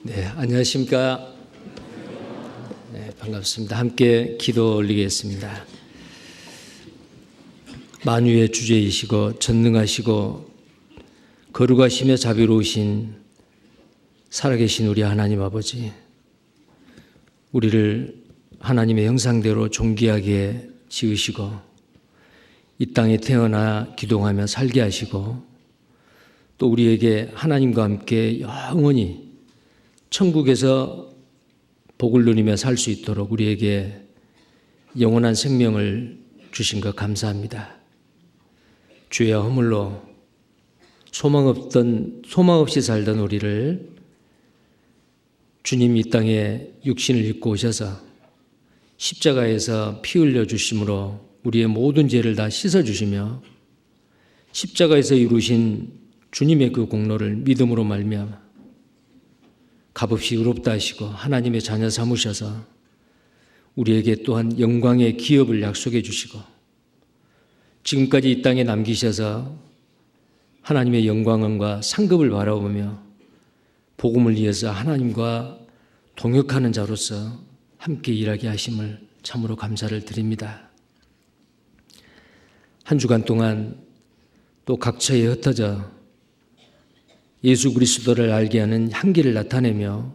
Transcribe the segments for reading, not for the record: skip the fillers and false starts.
네, 안녕하십니까. 네, 반갑습니다. 함께 기도 올리겠습니다. 만유의 주제이시고 전능하시고 거룩하시며 자비로우신 살아계신 우리 하나님 아버지, 우리를 하나님의 형상대로 존귀하게 지으시고 이 땅에 태어나 기동하며 살게 하시고 또 우리에게 하나님과 함께 영원히 천국에서 복을 누리며 살 수 있도록 우리에게 영원한 생명을 주신 것 감사합니다. 죄와 허물로 소망 없이 살던 우리를 주님이 이 땅에 육신을 입고 오셔서 십자가에서 피 흘려 주심으로 우리의 모든 죄를 다 씻어 주시며 십자가에서 이루신 주님의 그 공로를 믿음으로 말미암아 값없이 의롭다 하시고 하나님의 자녀 삼으셔서 우리에게 또한 영광의 기업을 약속해 주시고 지금까지 이 땅에 남기셔서 하나님의 영광과 상급을 바라보며 복음을 위해서 하나님과 동역하는 자로서 함께 일하게 하심을 참으로 감사를 드립니다. 한 주간 동안 또 각처에 흩어져 예수 그리스도를 알게 하는 향기를 나타내며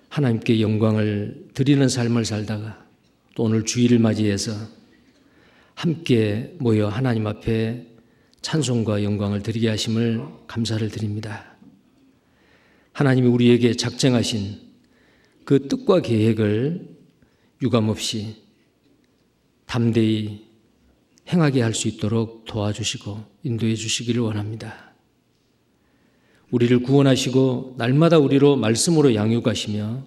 하나님께 영광을 드리는 삶을 살다가 또 오늘 주일을 맞이해서 함께 모여 하나님 앞에 찬송과 영광을 드리게 하심을 감사를 드립니다. 하나님이 우리에게 작정하신 그 뜻과 계획을 유감없이 담대히 행하게 할 수 있도록 도와주시고 인도해 주시기를 원합니다. 우리를 구원하시고 날마다 우리로 말씀으로 양육하시며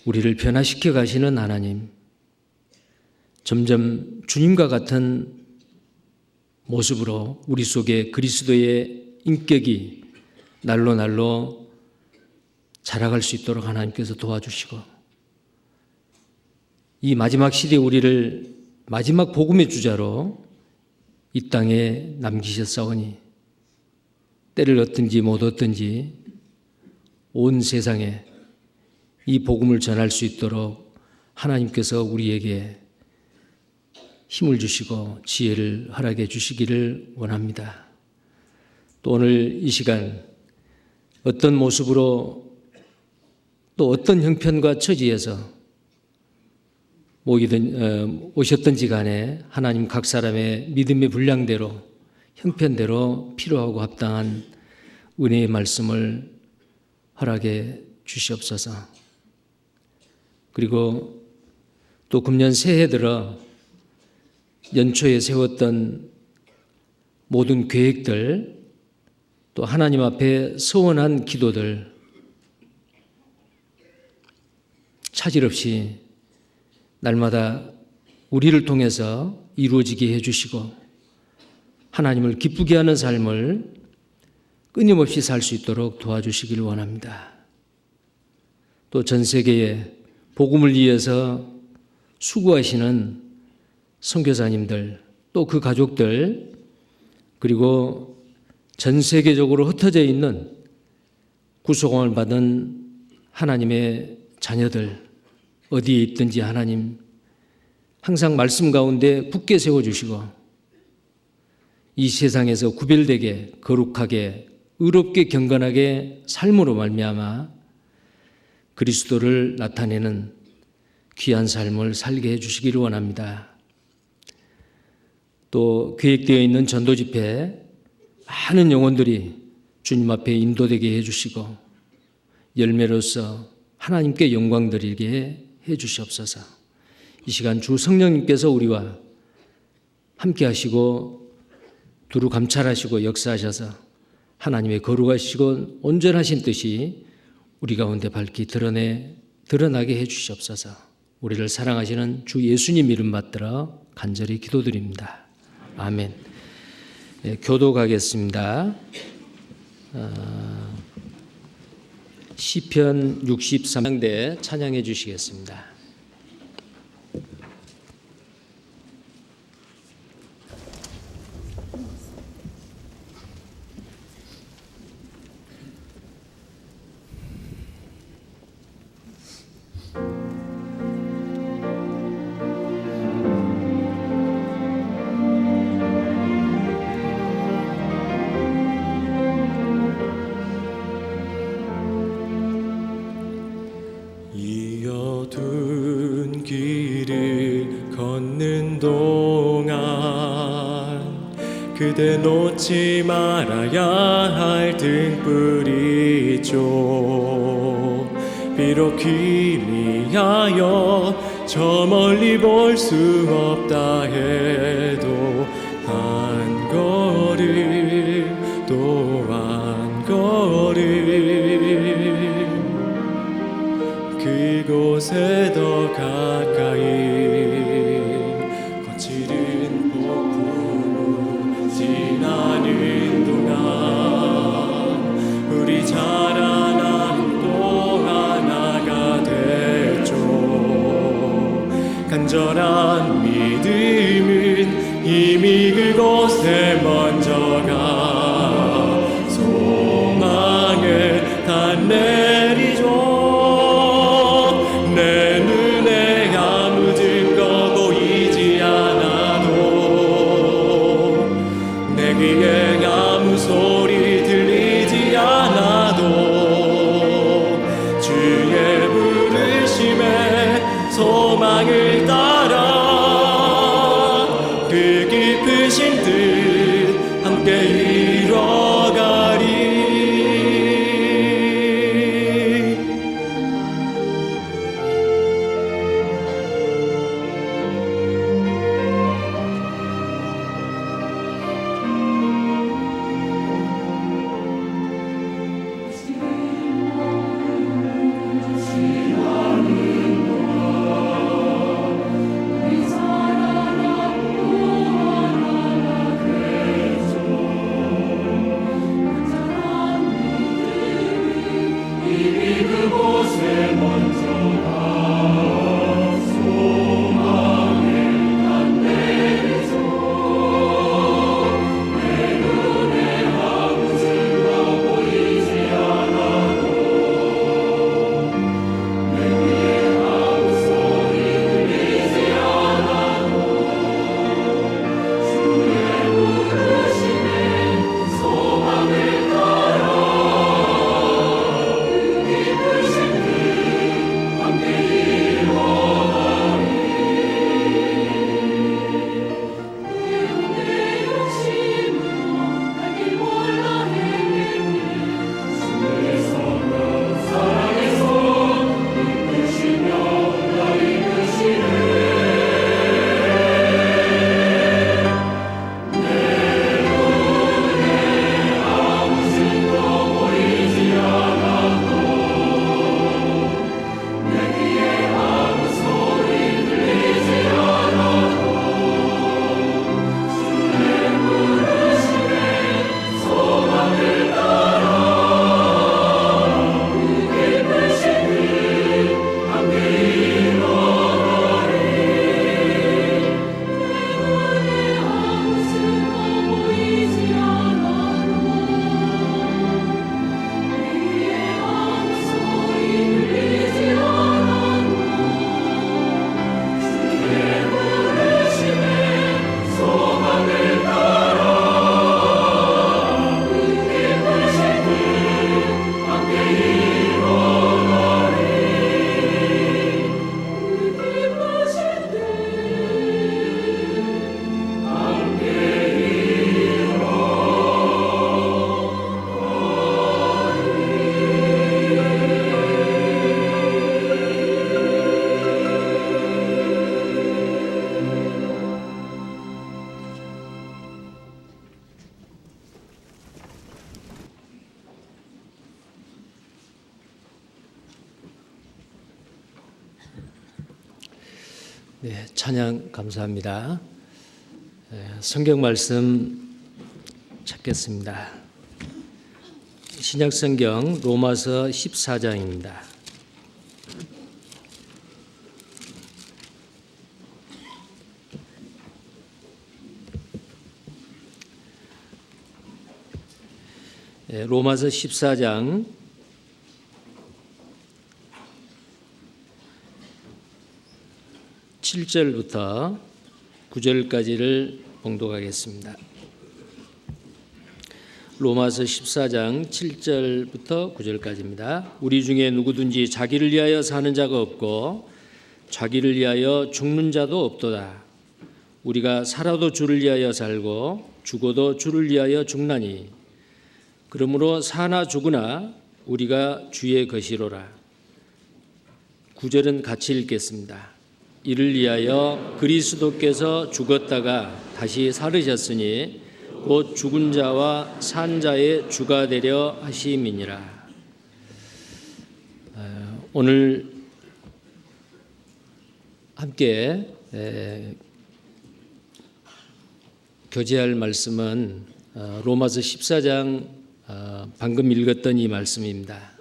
우리를 변화시켜 가시는 하나님, 점점 주님과 같은 모습으로 우리 속에 그리스도의 인격이 날로 날로 자라갈 수 있도록 하나님께서 도와주시고 이 마지막 시대에 우리를 마지막 복음의 주자로 이 땅에 남기셨사오니 때를 얻든지 못 얻든지 온 세상에 이 복음을 전할 수 있도록 하나님께서 우리에게 힘을 주시고 지혜를 허락해 주시기를 원합니다. 또 오늘 이 시간 어떤 모습으로 또 어떤 형편과 처지에서 오셨든지 간에 하나님 각 사람의 믿음의 분량대로 형편대로 필요하고 합당한 은혜의 말씀을 허락해 주시옵소서. 그리고 또 금년 새해 들어 연초에 세웠던 모든 계획들 또 하나님 앞에 서원한 기도들 차질 없이 날마다 우리를 통해서 이루어지게 해주시고 하나님을 기쁘게 하는 삶을 끊임없이 살 수 있도록 도와주시기를 원합니다. 또 전 세계에 복음을 위해서 수고하시는 선교사님들 또 그 가족들 그리고 전 세계적으로 흩어져 있는 구속을 받은 하나님의 자녀들 어디에 있든지 하나님 항상 말씀 가운데 굳게 세워주시고 이 세상에서 구별되게 거룩하게 의롭게 경건하게 삶으로 말미암아 그리스도를 나타내는 귀한 삶을 살게 해주시기를 원합니다. 또 계획되어 있는 전도 집회 많은 영혼들이 주님 앞에 인도되게 해주시고 열매로서 하나님께 영광 드리게 해주시옵소서. 이 시간 주 성령님께서 우리와 함께 하시고 두루 감찰하시고 역사하셔서 하나님의 거룩하시고 온전하신 뜻이 우리 가운데 밝히 드러나게 해주시옵소서. 우리를 사랑하시는 주 예수님 이름 받들어 간절히 기도드립니다. 아멘. 네, 교도 가겠습니다. 시편 63장대 찬양해 주시겠습니다. 그대 놓지 말아야 할 등불이죠. 비록 희미하여 저 멀리 볼 수 없다 해도 한 걸음 또 한 걸음 그곳에 더 가까이 거칠은 폭풍 지나는 동안 우리 자라난 또 하나가 됐죠. 간절한 믿음은 이미 그곳에 먼저 가 소망을 다 내리죠. 내 눈에 아무 증거 보이지 않아도 내 귀에 아무 소리 들리지 않아도 주의 부르심에 소망을 따라 그 깊으신 뜻 함께 이뤄가리. 네, 찬양 감사합니다. 성경 말씀 찾겠습니다. 신약 성경 로마서 14장입니다. 로마서 14장 7절부터 9절까지를 봉독하겠습니다. 로마서 14장 7절부터 9절까지입니다. 우리 중에 누구든지 자기를 위하여 사는 자가 없고 자기를 위하여 죽는 자도 없도다. 우리가 살아도 주를 위하여 살고 죽어도 주를 위하여 죽나니 그러므로 사나 죽으나 우리가 주의 것이로라. 9절은 같이 읽겠습니다. 이를 위하여 그리스도께서 죽었다가 다시 살으셨으니 곧 죽은 자와 산 자의 주가 되려 하심이니라. 오늘 함께 교제할 말씀은 로마서 14장 방금 읽었던 이 말씀입니다.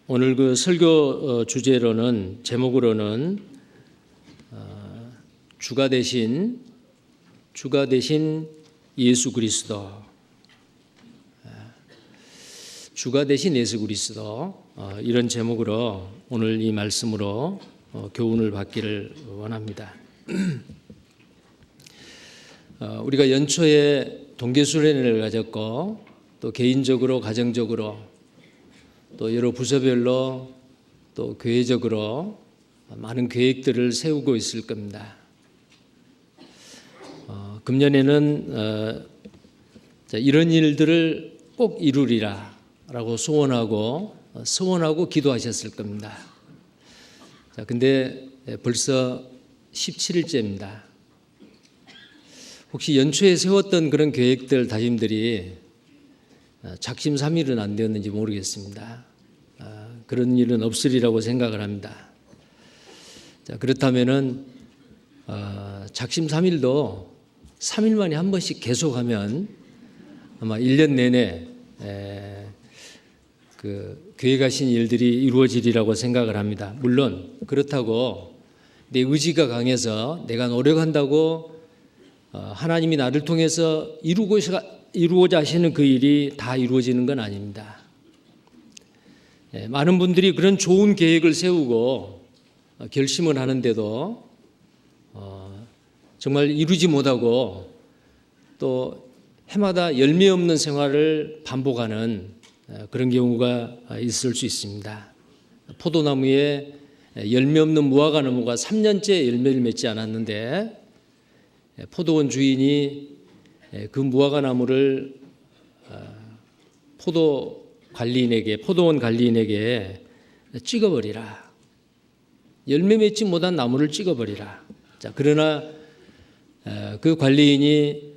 오늘 그 설교 주제로는 제목으로는 주가 되신 예수 그리스도, 주가 되신 예수 그리스도, 이런 제목으로 오늘 이 말씀으로 교훈을 받기를 원합니다. 우리가 연초에 동계수련회를 가졌고 또 개인적으로 가정적으로 또 여러 부서별로 또 교회적으로 많은 계획들을 세우고 있을 겁니다. 금년에는 이런 일들을 꼭 이루리라라고 소원하고 기도하셨을 겁니다. 근데 벌써 17일째입니다. 혹시 연초에 세웠던 그런 계획들, 다짐들이 작심삼일은 안 되었는지 모르겠습니다. 그런 일은 없으리라고 생각을 합니다. 그렇다면은 작심삼일도 3일 만에 한 번씩 계속하면 아마 1년 내내 그 계획하신 일들이 이루어지리라고 생각을 합니다. 물론 그렇다고 내 의지가 강해서 내가 노력한다고 하나님이 나를 통해서 이루고자 하시는 그 일이 다 이루어지는 건 아닙니다. 많은 분들이 그런 좋은 계획을 세우고 결심을 하는데도 정말 이루지 못하고 또 해마다 열매 없는 생활을 반복하는 그런 경우가 있을 수 있습니다. 포도나무에 열매 없는 무화과나무가 3년째 열매를 맺지 않았는데 포도원 주인이 그 무화과나무를 포도원 관리인에게 찍어버리라. 열매 맺지 못한 나무를 찍어버리라. 그러나 그 관리인이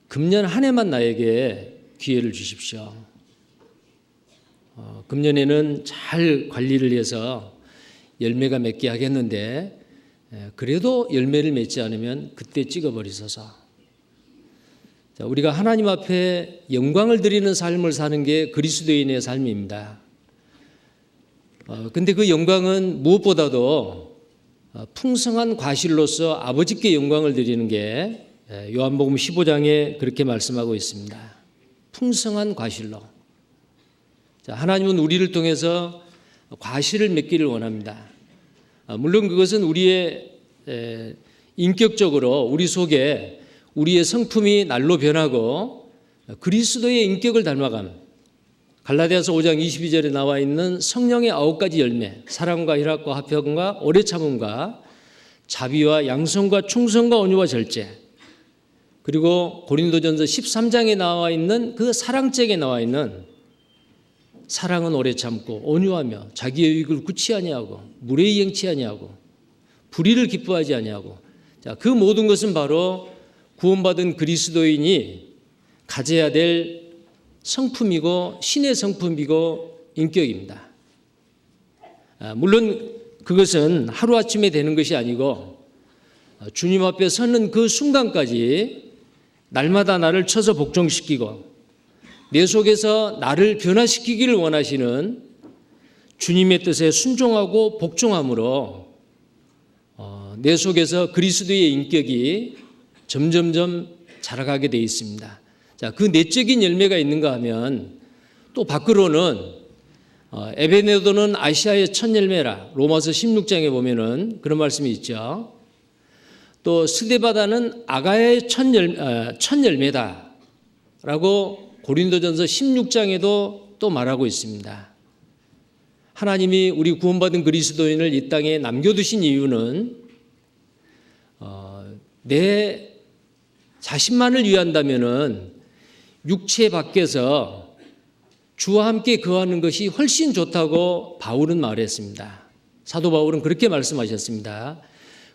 금년 한 해만 나에게 기회를 주십시오. 금년에는 잘 관리를 해서 열매가 맺게 하겠는데 그래도 열매를 맺지 않으면 그때 찍어버리소서. 우리가 하나님 앞에 영광을 드리는 삶을 사는 게 그리스도인의 삶입니다. 근데 그 영광은 무엇보다도 풍성한 과실로서 아버지께 영광을 드리는 게 요한복음 15장에 그렇게 말씀하고 있습니다. 풍성한 과실로. 하나님은 우리를 통해서 과실을 맺기를 원합니다. 물론 그것은 우리의 인격적으로 우리 속에 우리의 성품이 날로 변하고 그리스도의 인격을 닮아감, 갈라디아서 5장 22절에 나와 있는 성령의 9가지 열매, 사랑과 희락과 화평과 오래 참음과 자비와 양성과 충성과 온유와 절제, 그리고 고린도전서 13장에 나와 있는 그 사랑책에 나와 있는 사랑은 오래 참고 온유하며 자기의 유익을 굳이 아니하고 물의 이행치 아니하고 불의를 기뻐하지 아니하고, 그 모든 것은 바로 구원받은 그리스도인이 가져야 될 성품이고 신의 성품이고 인격입니다. 물론 그것은 하루아침에 되는 것이 아니고 주님 앞에 서는 그 순간까지 날마다 나를 쳐서 복종시키고 내 속에서 나를 변화시키기를 원하시는 주님의 뜻에 순종하고 복종함으로 내 속에서 그리스도의 인격이 점점점 자라가게 되어 있습니다. 그 내적인 열매가 있는가 하면 또 밖으로는 에베네도는 아시아의 첫 열매라, 로마서 16장에 보면은 그런 말씀이 있죠. 또 스데바다는 아가야의 첫 열매다라고 고린도전서 16장에도 또 말하고 있습니다. 하나님이 우리 구원받은 그리스도인을 이 땅에 남겨두신 이유는 내 자신만을 위한다면은 육체 밖에서 주와 함께 거하는 것이 훨씬 좋다고 바울은 말했습니다. 사도 바울은 그렇게 말씀하셨습니다.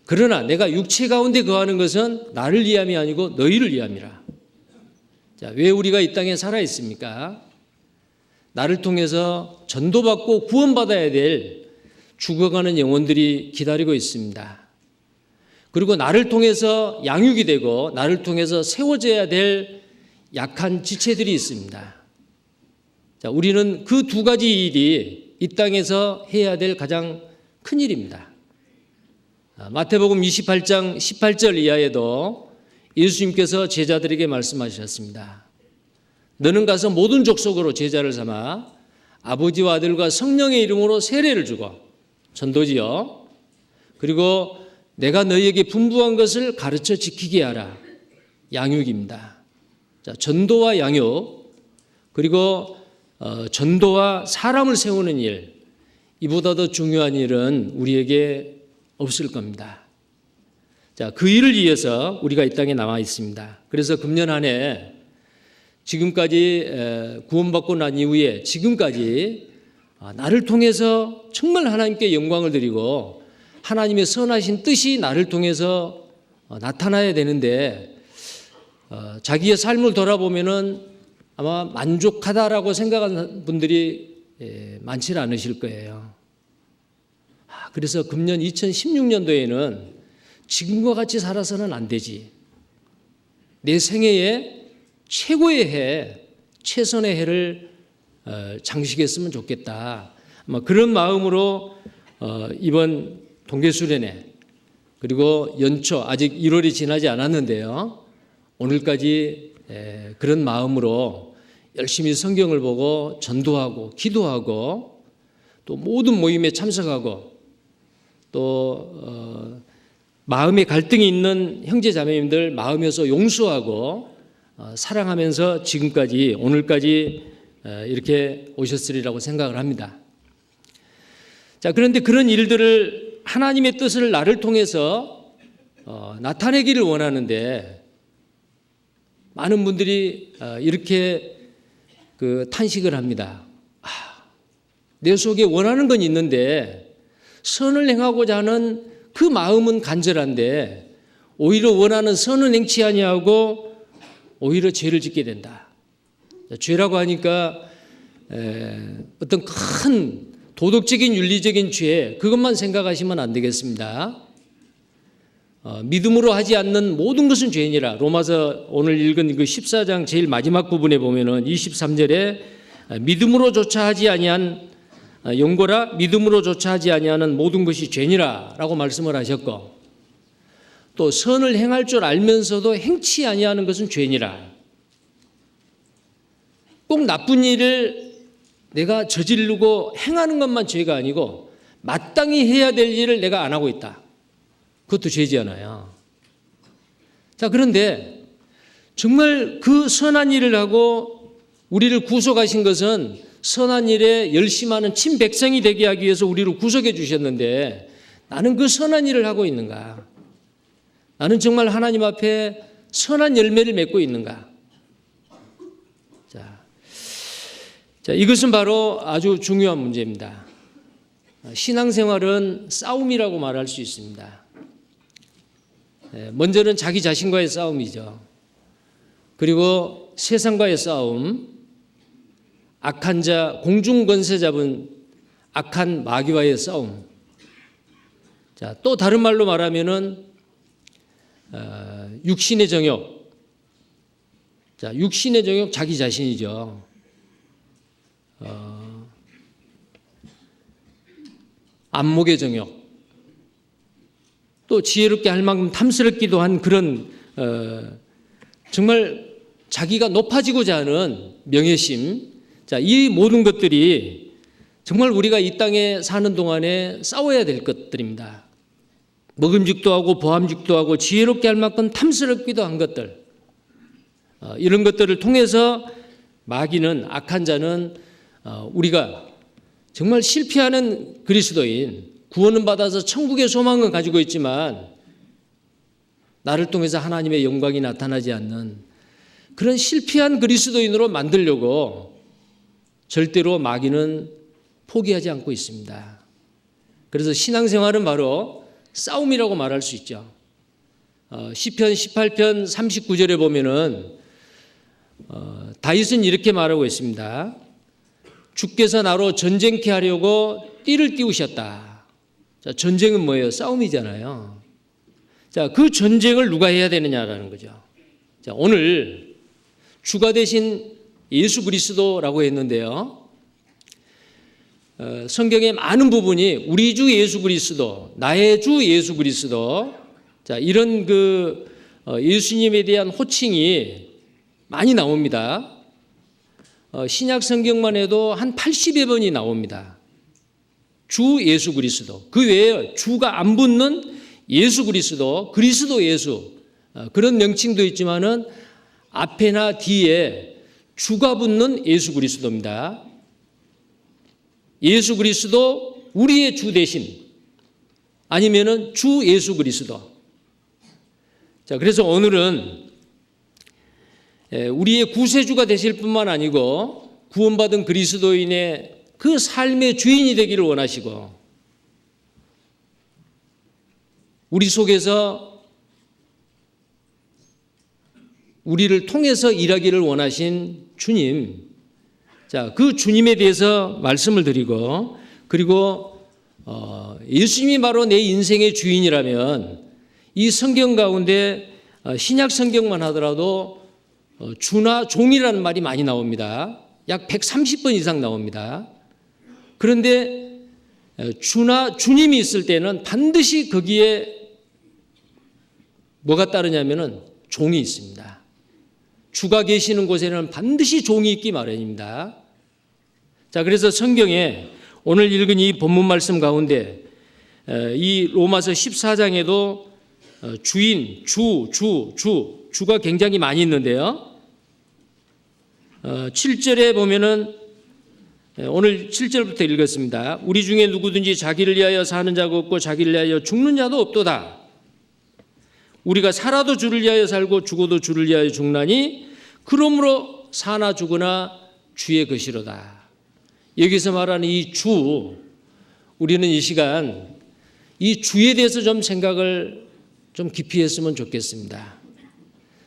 그러나 내가 육체 가운데 거하는 것은 나를 위함이 아니고 너희를 위함이라. 자, 왜 우리가 이 땅에 살아 있습니까? 나를 통해서 전도받고 구원받아야 될 죽어가는 영혼들이 기다리고 있습니다. 그리고 나를 통해서 양육이 되고 나를 통해서 세워져야 될 약한 지체들이 있습니다. 자, 우리는 그 두 가지 일이 이 땅에서 해야 될 가장 큰 일입니다. 마태복음 28장 18절 이하에도 예수님께서 제자들에게 말씀하셨습니다. 너는 가서 모든 족속으로 제자를 삼아 아버지와 아들과 성령의 이름으로 세례를 주고 전도지요. 그리고 내가 너희에게 분부한 것을 가르쳐 지키게 하라. 양육입니다. 자, 전도와 양육, 그리고 전도와 사람을 세우는 일, 이보다 더 중요한 일은 우리에게 없을 겁니다. 자, 그 일을 위해서 우리가 이 땅에 나와 있습니다. 그래서 금년 한 해 지금까지 구원받고 난 이후에 지금까지 나를 통해서 정말 하나님께 영광을 드리고 하나님의 선하신 뜻이 나를 통해서 나타나야 되는데 자기의 삶을 돌아보면은 아마 만족하다라고 생각하는 분들이 많지 않으실 거예요. 그래서 금년 2016년도에는 지금과 같이 살아서는 안 되지. 내 생애에 최고의 해, 최선의 해를 장식했으면 좋겠다. 아마 그런 마음으로 이번 동계수련회 그리고 연초 아직 1월이 지나지 않았는데요. 오늘까지 그런 마음으로 열심히 성경을 보고 전도하고 기도하고 또 모든 모임에 참석하고 또 마음에 갈등이 있는 형제 자매님들 마음에서 용서하고 사랑하면서 지금까지 오늘까지 이렇게 오셨으리라고 생각을 합니다. 자, 그런데 그런 일들을 하나님의 뜻을 나를 통해서 나타내기를 원하는데 많은 분들이 이렇게 탄식을 합니다. 내 속에 원하는 건 있는데 선을 행하고자 하는 그 마음은 간절한데 오히려 원하는 선은 행치 아니하고 오히려 죄를 짓게 된다. 죄라고 하니까 어떤 큰 도덕적인 윤리적인 죄 그것만 생각하시면 안 되겠습니다. 믿음으로 하지 않는 모든 것은 죄니라. 로마서 오늘 읽은 그 14장 제일 마지막 부분에 보면은 23절에 믿음으로조차 하지 아니한 용고라 믿음으로조차 하지 아니하는 모든 것이 죄니라라고 말씀을 하셨고 또 선을 행할 줄 알면서도 행치 아니하는 것은 죄니라. 꼭 나쁜 일을 내가 저지르고 행하는 것만 죄가 아니고 마땅히 해야 될 일을 내가 안 하고 있다. 그것도 죄잖아요. 자, 그런데 정말 그 선한 일을 하고 우리를 구속하신 것은 선한 일에 열심하는 친백성이 되게 하기 위해서 우리를 구속해 주셨는데 나는 그 선한 일을 하고 있는가? 나는 정말 하나님 앞에 선한 열매를 맺고 있는가? 자, 이것은 바로 아주 중요한 문제입니다. 신앙생활은 싸움이라고 말할 수 있습니다. 먼저는 자기 자신과의 싸움이죠. 그리고 세상과의 싸움, 악한 자, 공중권세 잡은 악한 마귀와의 싸움. 자, 또 다른 말로 말하면은 육신의 정욕. 자, 육신의 정욕 자기 자신이죠. 안목의 정욕. 또 지혜롭게 할 만큼 탐스럽기도 한 그런 정말 자기가 높아지고자 하는 명예심. 자, 이 모든 것들이 정말 우리가 이 땅에 사는 동안에 싸워야 될 것들입니다. 먹음직도 하고 보암직도 하고 지혜롭게 할 만큼 탐스럽기도 한 것들. 이런 것들을 통해서 마귀는 악한 자는 우리가 정말 실패하는 그리스도인 구원은 받아서 천국의 소망은 가지고 있지만 나를 통해서 하나님의 영광이 나타나지 않는 그런 실패한 그리스도인으로 만들려고 절대로 마귀는 포기하지 않고 있습니다. 그래서 신앙생활은 바로 싸움이라고 말할 수 있죠. 시편 18편 39절에 보면은 다윗은 이렇게 말하고 있습니다. 주께서 나로 전쟁케 하려고 띠를 띄우셨다. 자, 전쟁은 뭐예요? 싸움이잖아요. 자, 그 전쟁을 누가 해야 되느냐라는 거죠. 자, 오늘 주가 되신 예수 그리스도라고 했는데요. 성경의 많은 부분이 우리 주 예수 그리스도, 나의 주 예수 그리스도, 자, 이런 예수님에 대한 호칭이 많이 나옵니다. 신약 성경만 해도 한 80여 번이 나옵니다. 주 예수 그리스도. 그 외에 주가 안 붙는 예수 그리스도, 그리스도 예수, 그런 명칭도 있지만은 앞에나 뒤에 주가 붙는 예수 그리스도입니다. 예수 그리스도 우리의 주 대신 아니면은 주 예수 그리스도. 자, 그래서 오늘은 우리의 구세주가 되실 뿐만 아니고 구원받은 그리스도인의 그 삶의 주인이 되기를 원하시고 우리 속에서 우리를 통해서 일하기를 원하신 주님, 자, 그 주님에 대해서 말씀을 드리고 그리고 예수님이 바로 내 인생의 주인이라면 이 성경 가운데 신약 성경만 하더라도 주나 종이라는 말이 많이 나옵니다. 약 130번 이상 나옵니다. 그런데 주나 주님이 있을 때는 반드시 거기에 뭐가 따르냐면은 종이 있습니다. 주가 계시는 곳에는 반드시 종이 있기 마련입니다. 자, 그래서 성경에 오늘 읽은 이 본문 말씀 가운데 이 로마서 14장에도 주인, 주가 굉장히 많이 있는데요. 7절에 보면은 오늘 7절부터 읽었습니다. 우리 중에 누구든지 자기를 위하여 사는 자가 없고 자기를 위하여 죽는 자도 없도다. 우리가 살아도 주를 위하여 살고 죽어도 주를 위하여 죽나니 그러므로 사나 죽으나 주의 것이로다. 여기서 말하는 이 주, 우리는 이 시간 이 주에 대해서 좀 생각을 좀 깊이 했으면 좋겠습니다.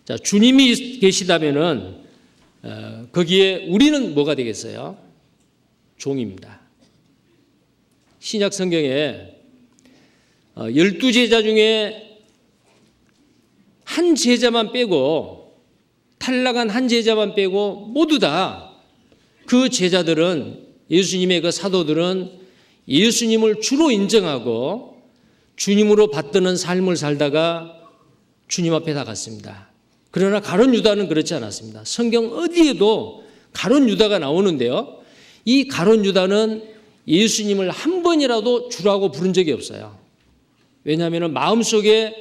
자, 주님이 계시다면은 거기에 우리는 뭐가 되겠어요? 종입니다. 신약 성경에 12제자 중에 한 제자만 빼고 탈락한 한 제자만 빼고 모두 다 그 제자들은 예수님의 그 사도들은 예수님을 주로 인정하고 주님으로 받드는 삶을 살다가 주님 앞에 나갔습니다. 그러나 가룟 유다는 그렇지 않았습니다. 성경 어디에도 가룟 유다가 나오는데요. 이 가룟 유다는 예수님을 한 번이라도 주라고 부른 적이 없어요. 왜냐하면 마음속에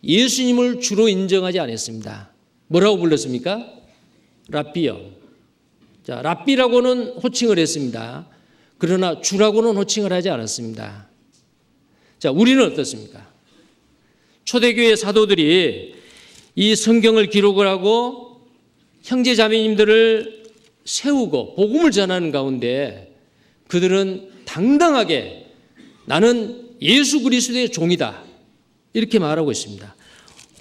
예수님을 주로 인정하지 않았습니다. 뭐라고 불렀습니까? 랍비요. 자, 랍비라고는 호칭을 했습니다. 그러나 주라고는 호칭을 하지 않았습니다. 자, 우리는 어떻습니까? 초대교회 사도들이 이 성경을 기록을 하고 형제 자매님들을 세우고 복음을 전하는 가운데 그들은 당당하게 나는 예수 그리스도의 종이다 이렇게 말하고 있습니다.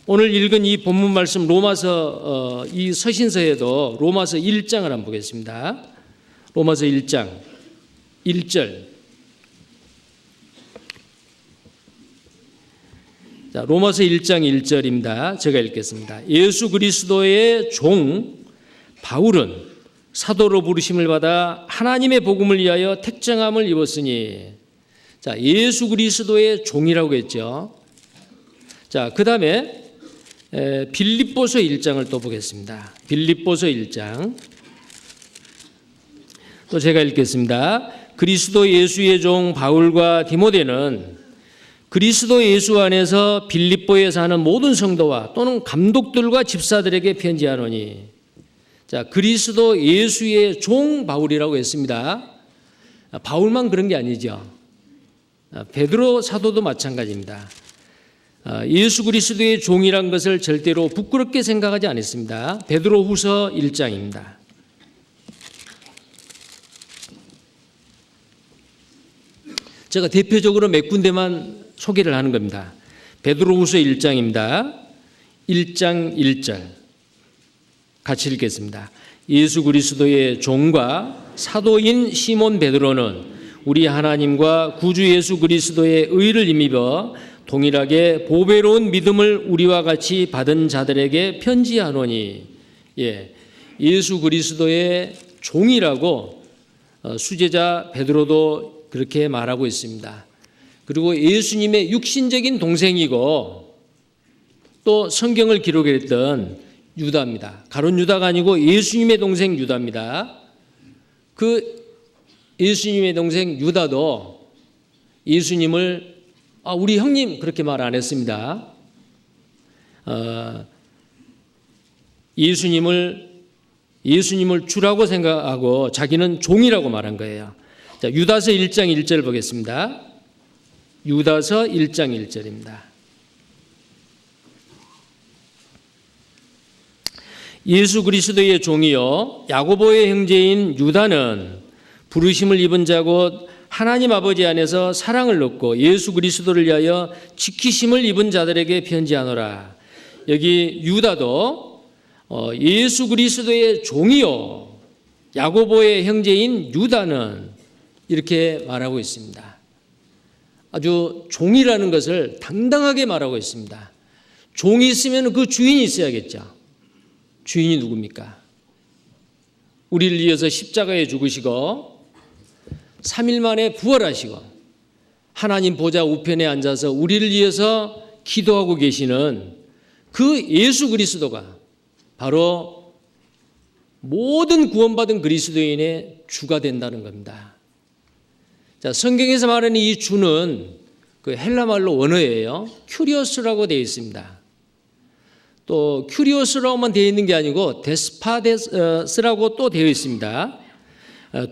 오늘 읽은 이 본문 말씀 로마서 이 서신서에도 로마서 1장을 한번 보겠습니다. 로마서 1장 1절. 자, 로마서 1장 1절입니다. 제가 읽겠습니다. 예수 그리스도의 종 바울은 사도로 부르심을 받아 하나님의 복음을 위하여 택정함을 입었으니, 자, 예수 그리스도의 종이라고 했죠. 자, 그 다음에 빌립보서 1장을 또 보겠습니다. 빌립보서 1장. 또 제가 읽겠습니다. 그리스도 예수의 종 바울과 디모데는 그리스도 예수 안에서 빌립보에 사는 모든 성도와 또는 감독들과 집사들에게 편지하노니, 자, 그리스도 예수의 종 바울이라고 했습니다. 바울만 그런 게 아니죠. 베드로 사도도 마찬가지입니다. 예수 그리스도의 종이란 것을 절대로 부끄럽게 생각하지 않았습니다. 베드로후서 1장입니다. 제가 대표적으로 몇 군데만 소개를 하는 겁니다. 베드로후서 1장입니다. 1장 1절 같이 읽겠습니다. 예수 그리스도의 종과 사도인 시몬 베드로는 우리 하나님과 구주 예수 그리스도의 의를 힘입어 동일하게 보배로운 믿음을 우리와 같이 받은 자들에게 편지하노니, 예수 그리스도의 종이라고 수제자 베드로도 그렇게 말하고 있습니다. 그리고 예수님의 육신적인 동생이고 또 성경을 기록했던 유다입니다. 가룟 유다가 아니고 예수님의 동생 유다입니다. 그 예수님의 동생 유다도 예수님을 우리 형님 그렇게 말 안 했습니다. 예수님을 주라고 생각하고 자기는 종이라고 말한 거예요. 자, 유다서 1장 1절 보겠습니다. 유다서 1장 1절입니다. 예수 그리스도의 종이요 야고보의 형제인 유다는 부르심을 입은 자곧 하나님 아버지 안에서 사랑을 얻고 예수 그리스도를 위하여 지키심을 입은 자들에게 편지하노라. 여기 유다도 예수 그리스도의 종이요 야고보의 형제인 유다는 이렇게 말하고 있습니다. 아주 종이라는 것을 당당하게 말하고 있습니다. 종이 있으면 그 주인이 있어야겠죠. 주인이 누굽니까? 우리를 위해서 십자가에 죽으시고 3일 만에 부활하시고 하나님 보좌 우편에 앉아서 우리를 위해서 기도하고 계시는 그 예수 그리스도가 바로 모든 구원받은 그리스도인의 주가 된다는 겁니다. 자, 성경에서 말하는 이 주는 그 헬라 말로 원어예요. 큐리오스라고 되어 있습니다. 또 큐리오스라고만 되어 있는 게 아니고 데스파데스라고 또 되어 있습니다.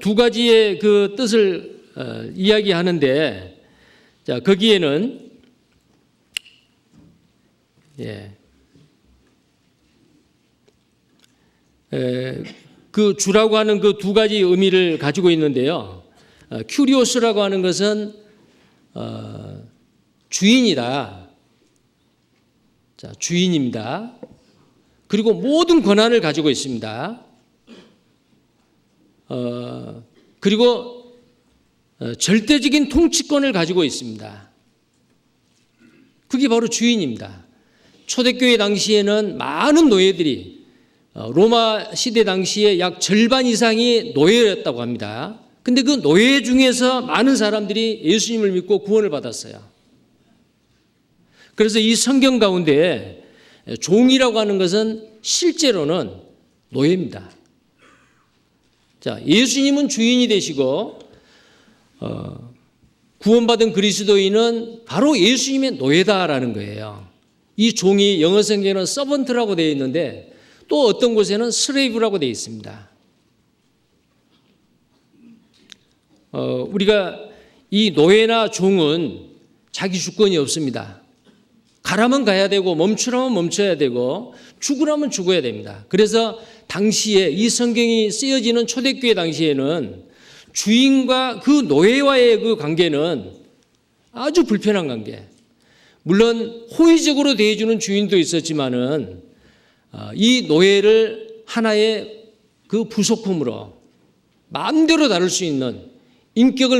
두 가지의 그 뜻을 이야기하는데, 자, 거기에는 그 주라고 하는 그 두 가지 의미를 가지고 있는데요. 큐리오스라고 하는 것은 주인이다. 자, 주인입니다. 그리고 모든 권한을 가지고 있습니다. 그리고 절대적인 통치권을 가지고 있습니다. 그게 바로 주인입니다. 초대교회 당시에는 많은 노예들이 로마 시대 당시에 약 절반 이상이 노예였다고 합니다. 근데 그 노예 중에서 많은 사람들이 예수님을 믿고 구원을 받았어요. 그래서 이 성경 가운데 종이라고 하는 것은 실제로는 노예입니다. 자, 예수님은 주인이 되시고 구원받은 그리스도인은 바로 예수님의 노예다라는 거예요. 이 종이 영어 성경에는 서번트라고 되어 있는데 또 어떤 곳에는 슬레이브라고 되어 있습니다. 우리가 이 노예나 종은 자기 주권이 없습니다. 가라면 가야 되고 멈추라면 멈춰야 되고 죽으라면 죽어야 됩니다. 그래서 당시에 이 성경이 쓰여지는 초대교회 당시에는 주인과 그 노예와의 그 관계는 아주 불편한 관계. 물론 호의적으로 대해주는 주인도 있었지만은 이 노예를 하나의 그 부속품으로 마음대로 다룰 수 있는 인격을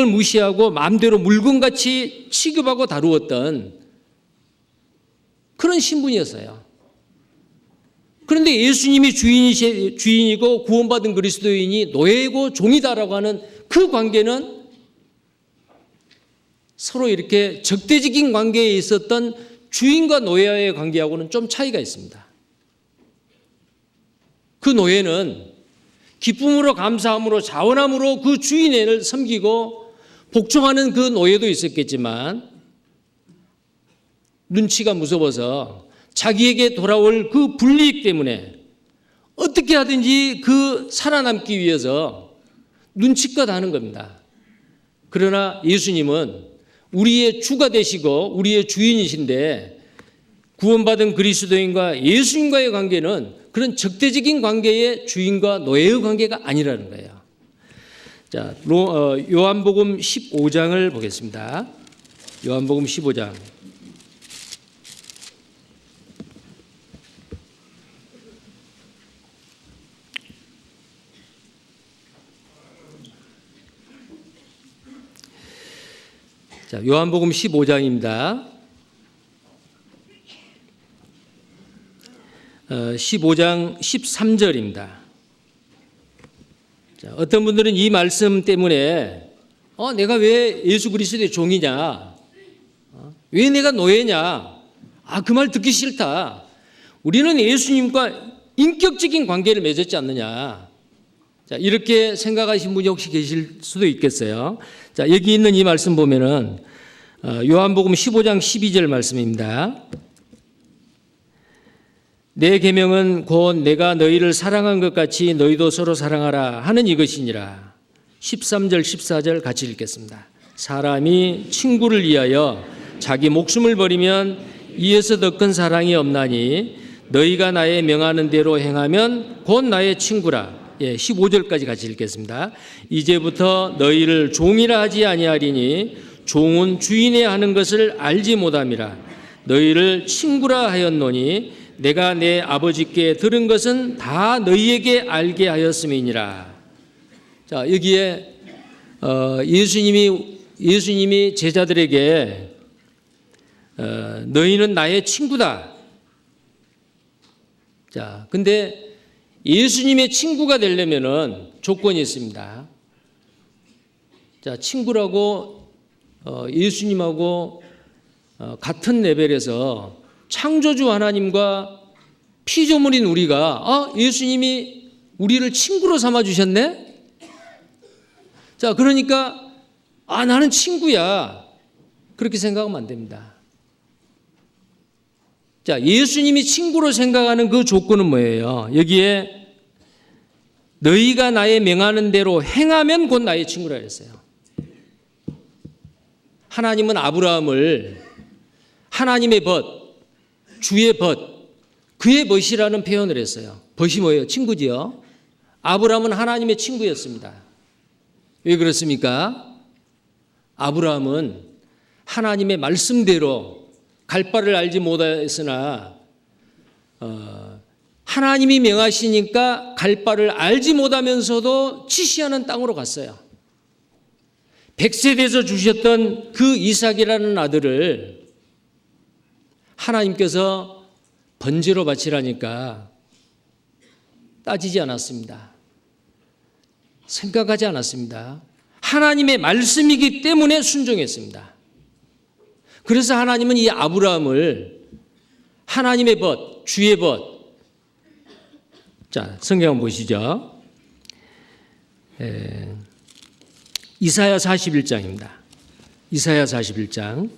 무시하고 마음대로 물건같이 취급하고 다루었던 그런 신분이었어요. 그런데 예수님이 주인이고 구원받은 그리스도인이 노예고 종이다라고 하는 그 관계는 서로 이렇게 적대적인 관계에 있었던 주인과 노예와의 관계하고는 좀 차이가 있습니다. 그 노예는 기쁨으로 감사함으로 자원함으로 그 주인을 섬기고 복종하는 그 노예도 있었겠지만 눈치가 무서워서 자기에게 돌아올 그 불이익 때문에 어떻게 하든지 그 살아남기 위해서 눈치껏 하는 겁니다. 그러나 예수님은 우리의 주가 되시고 우리의 주인이신데 구원받은 그리스도인과 예수님과의 관계는 그런 적대적인 관계의 주인과 노예의 관계가 아니라는 거예요. 자, 요한복음 15장을 보겠습니다. 요한복음 15장. 자, 요한복음 15장입니다. 15장 13절입니다. 자, 어떤 분들은 이 말씀 때문에 내가 왜 예수 그리스도의 종이냐? 왜 내가 노예냐? 그 말 듣기 싫다. 우리는 예수님과 인격적인 관계를 맺었지 않느냐? 자, 이렇게 생각하신 분이 혹시 계실 수도 있겠어요. 자, 여기 있는 이 말씀 보면은 요한복음 15장 12절 말씀입니다. 내 계명은 곧 내가 너희를 사랑한 것 같이 너희도 서로 사랑하라 하는 이것이니라. 13절 14절 같이 읽겠습니다. 사람이 친구를 위하여 자기 목숨을 버리면 이에서 더 큰 사랑이 없나니 너희가 나의 명하는 대로 행하면 곧 나의 친구라. 15절까지 같이 읽겠습니다. 이제부터 너희를 종이라 하지 아니하리니 종은 주인의 하는 것을 알지 못함이라. 너희를 친구라 하였노니 내가 내 아버지께 들은 것은 다 너희에게 알게 하였음이니라. 자, 여기에 예수님이 제자들에게 너희는 나의 친구다. 자, 근데 예수님의 친구가 되려면은 조건이 있습니다. 자, 친구라고 예수님하고 같은 레벨에서 창조주 하나님과 피조물인 우리가 예수님이 우리를 친구로 삼아 주셨네? 자, 그러니까 나는 친구야. 그렇게 생각하면 안 됩니다. 자, 예수님이 친구로 생각하는 그 조건은 뭐예요? 여기에 너희가 나의 명하는 대로 행하면 곧 나의 친구라 했어요. 하나님은 아브라함을 하나님의 벗, 주의 벗, 그의 벗이라는 표현을 했어요. 벗이 뭐예요? 친구지요. 아브라함은 하나님의 친구였습니다. 왜 그렇습니까? 아브라함은 하나님의 말씀대로 갈 바를 알지 못했으나 하나님이 명하시니까 갈 바를 알지 못하면서도 지시하는 땅으로 갔어요. 100세 돼서 주셨던 그 이삭이라는 아들을 하나님께서 번제로 바치라니까 따지지 않았습니다. 생각하지 않았습니다. 하나님의 말씀이기 때문에 순종했습니다. 그래서 하나님은 이 아브라함을 하나님의 벗, 주의 벗. 자, 성경 한번 보시죠. 이사야 41장입니다. 이사야 41장.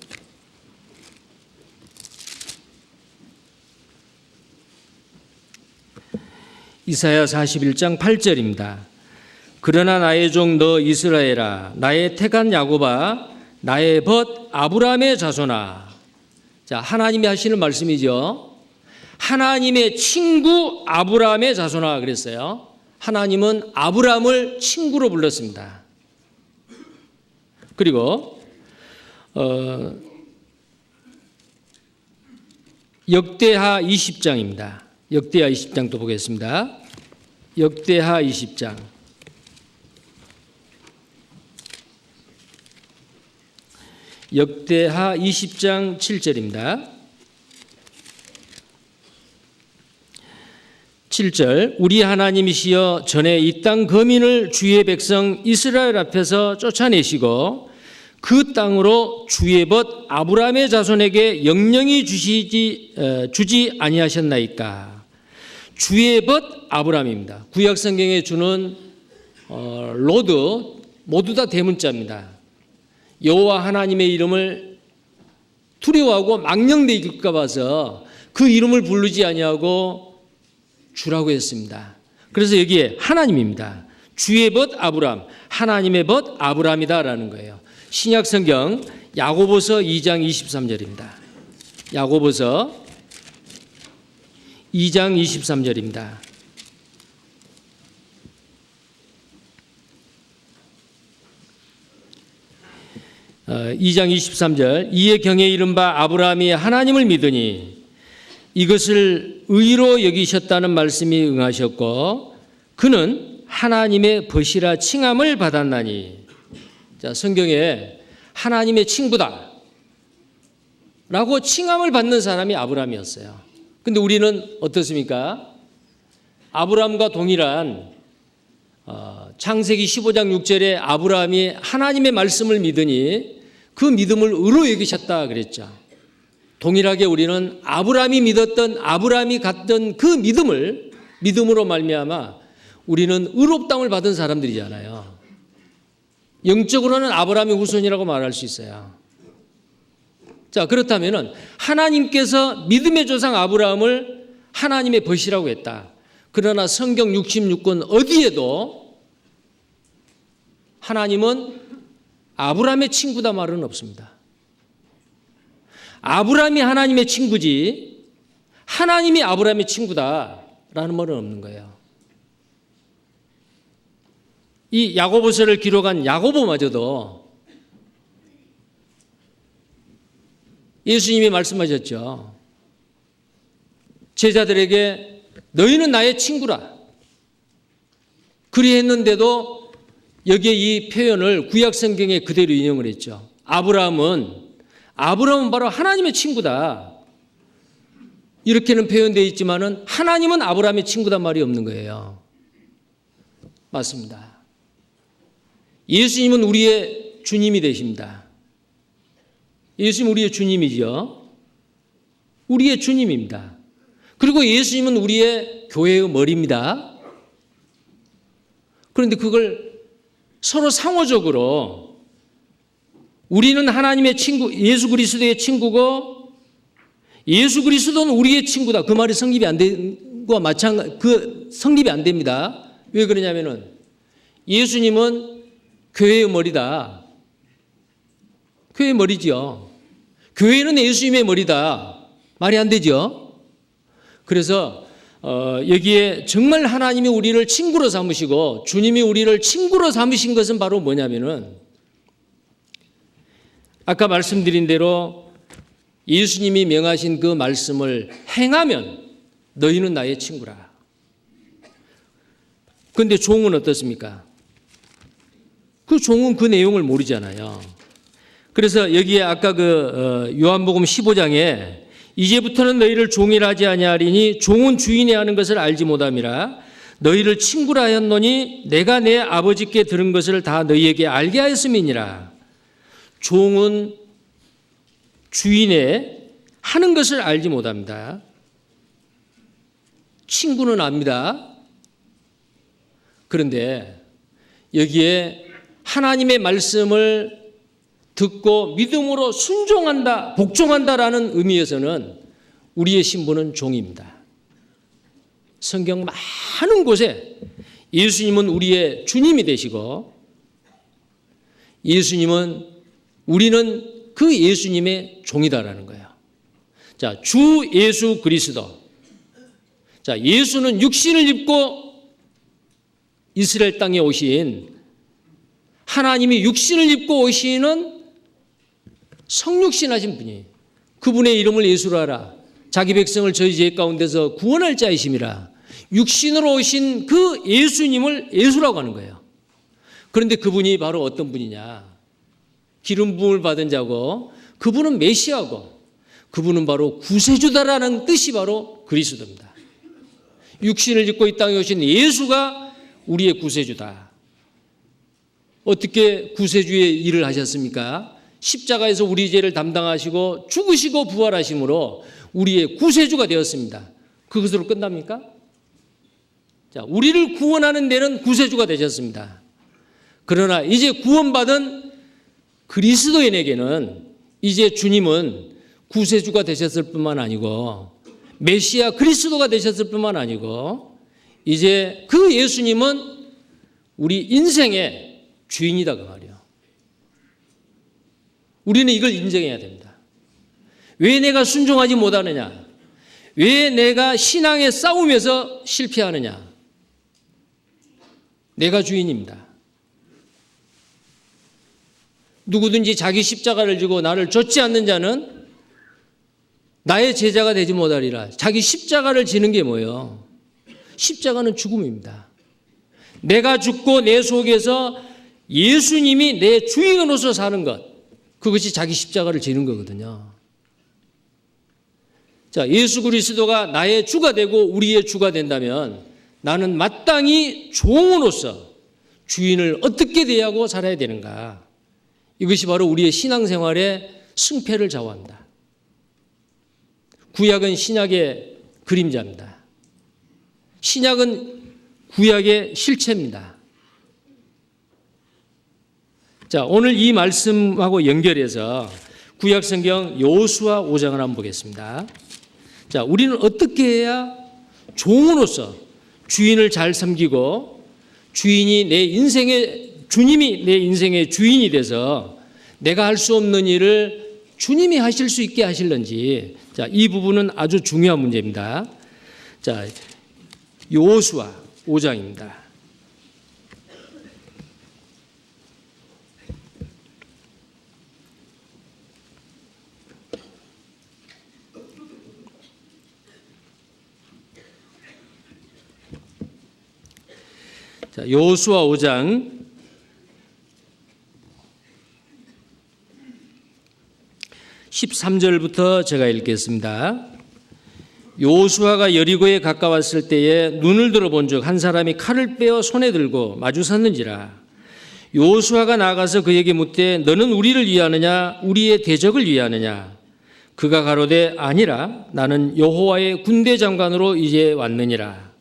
이사야 41장 8절입니다. 그러나 나의 종 너 이스라엘아, 나의 택한 야곱아, 나의 벗 아브라함의 자손아. 자, 하나님이 하시는 말씀이죠. 하나님의 친구 아브라함의 자손아 그랬어요. 하나님은 아브라함을 친구로 불렀습니다. 그리고 역대하 20장입니다. 역대하 20장도 보겠습니다. 역대하 20장. 역대하 20장 7절입니다. 7절 우리 하나님이시여 전에 이 땅 거민을 주의 백성 이스라엘 앞에서 쫓아내시고 그 땅으로 주의 벗 아브라함의 자손에게 영영히 주지 아니하셨나이까. 주의 벗 아브라함입니다. 구약 성경에 주는 로드 모두 다 대문자입니다. 여호와 하나님의 이름을 두려워하고 망령되길까 봐서 그 이름을 부르지 아니하고 주라고 했습니다. 그래서 여기에 하나님입니다. 주의 벗 아브라함, 하나님의 벗 아브라함이다라는 거예요. 신약 성경 야고보서 2장 23절입니다. 야고보서 2장 23절입니다. 어, 2장 23절 이에 경에 이른 바 아브라함이 하나님을 믿으니 이것을 의로 여기셨다는 말씀이 응하셨고 그는 하나님의 벗이라 칭함을 받았나니. 자, 성경에 하나님의 친구다 라고 칭함을 받는 사람이 아브라함이었어요. 근데 우리는 어떻습니까? 아브라함과 동일한 창세기 15장 6절에 아브라함이 하나님의 말씀을 믿으니 그 믿음을 의로 여기셨다 그랬죠. 동일하게 우리는 아브라함이 믿었던 아브라함이 갖던 그 믿음으로 말미암아 우리는 의롭다움을 받은 사람들이잖아요. 영적으로는 아브라함의 후손이라고 말할 수 있어요. 자, 그렇다면은 하나님께서 믿음의 조상 아브라함을 하나님의 벗이라고 했다. 그러나 성경 66권 어디에도 하나님은 아브라함의 친구다 말은 없습니다. 아브라함이 하나님의 친구지 하나님이 아브라함의 친구다라는 말은 없는 거예요. 이 야고보서를 기록한 야고보마저도 예수님이 말씀하셨죠. 제자들에게 너희는 나의 친구라. 그리했는데도 여기에 이 표현을 구약 성경에 그대로 인용을 했죠. 아브라함은 바로 하나님의 친구다. 이렇게는 표현되어 있지만은 하나님은 아브라함의 친구다 말이 없는 거예요. 맞습니다. 예수님은 우리의 주님이 되십니다. 예수님 우리의 주님이죠. 우리의 주님입니다. 그리고 예수님은 우리의 교회의 머리입니다. 그런데 그걸 서로 상호적으로 우리는 하나님의 친구, 예수 그리스도의 친구고 예수 그리스도는 우리의 친구다. 그 말이 성립이 안 된 거와 성립이 안 됩니다. 왜 그러냐면은 예수님은 교회의 머리다. 교회의 머리지요. 교회는 예수님의 머리다. 말이 안 되죠. 그래서 여기에 정말 하나님이 우리를 친구로 삼으시고 주님이 우리를 친구로 삼으신 것은 바로 뭐냐면은 아까 말씀드린 대로 예수님이 명하신 그 말씀을 행하면 너희는 나의 친구라. 그런데 종은 어떻습니까? 그 종은 그 내용을 모르잖아요. 그래서 여기에 아까 요한복음 15장에 이제부터는 너희를 종이라 하지 아니하리니 종은 주인이 하는 것을 알지 못함이라. 너희를 친구라 하였노니 내가 내 아버지께 들은 것을 다 너희에게 알게 하였음이니라. 종은 주인의 하는 것을 알지 못합니다. 친구는 압니다. 그런데 여기에 하나님의 말씀을 듣고 믿음으로 순종한다, 복종한다라는 의미에서는 우리의 신분은 종입니다. 성경 많은 곳에 예수님은 우리의 주님이 되시고 우리는 그 예수님의 종이다라는 거예요. 자, 주 예수 그리스도. 자, 예수는 육신을 입고 이스라엘 땅에 오신 하나님이 육신을 입고 오시는 성육신하신 분이 그분의 이름을 예수로 하라. 자기 백성을 저희 죄 가운데서 구원할 자이심이라. 육신으로 오신 그 예수님을 예수라고 하는 거예요. 그런데 그분이 바로 어떤 분이냐? 기름 부음을 받은 자고 그분은 메시아고 그분은 바로 구세주다라는 뜻이 바로 그리스도입니다. 육신을 입고 이 땅에 오신 예수가 우리의 구세주다. 어떻게 구세주의 일을 하셨습니까? 십자가에서 우리 죄를 담당하시고 죽으시고 부활하심으로 우리의 구세주가 되었습니다. 그것으로 끝납니까? 자, 우리를 구원하는 데는 구세주가 되셨습니다. 그러나 이제 구원받은 그리스도인에게는 이제 주님은 구세주가 되셨을 뿐만 아니고 메시아 그리스도가 되셨을 뿐만 아니고 이제 그 예수님은 우리 인생의 주인이다 그 말이에요. 우리는 이걸 인정해야 됩니다. 왜 내가 순종하지 못하느냐? 왜 내가 신앙의 싸움에서 실패하느냐? 내가 주인입니다. 누구든지 자기 십자가를 지고 나를 좇지 않는 자는 나의 제자가 되지 못하리라. 자기 십자가를 지는 게 뭐예요? 십자가는 죽음입니다. 내가 죽고 내 속에서 예수님이 내 주인으로서 사는 것, 그것이 자기 십자가를 지는 거거든요. 자, 예수 그리스도가 나의 주가 되고 우리의 주가 된다면 나는 마땅히 종으로서 주인을 어떻게 대하고 살아야 되는가? 이것이 바로 우리의 신앙생활의 승패를 좌우합니다. 구약은 신약의 그림자입니다. 신약은 구약의 실체입니다. 자, 오늘 이 말씀하고 연결해서 구약 성경 여호수아 5장을 한번 보겠습니다. 자, 우리는 어떻게 해야 종으로서 주인을 잘 섬기고 주인이 내 인생의 주님이 내 인생의 주인이 돼서 내가 할 수 없는 일을 주님이 하실 수 있게 하실는지, 자, 이 부분은 아주 중요한 문제입니다. 자, 여호수아 5장입니다. 자, 여호수아 5장 13절부터 제가 읽겠습니다. 여호수아가 여리고에 가까웠을 때에 눈을 들어본즉 한 사람이 칼을 빼어 손에 들고 마주 섰는지라. 여호수아가 나가서 그에게 묻되 너는 우리를 위하느냐 우리의 대적을 위하느냐? 그가 가로되 아니라 나는 여호와의 군대 장관으로 이제 왔느니라.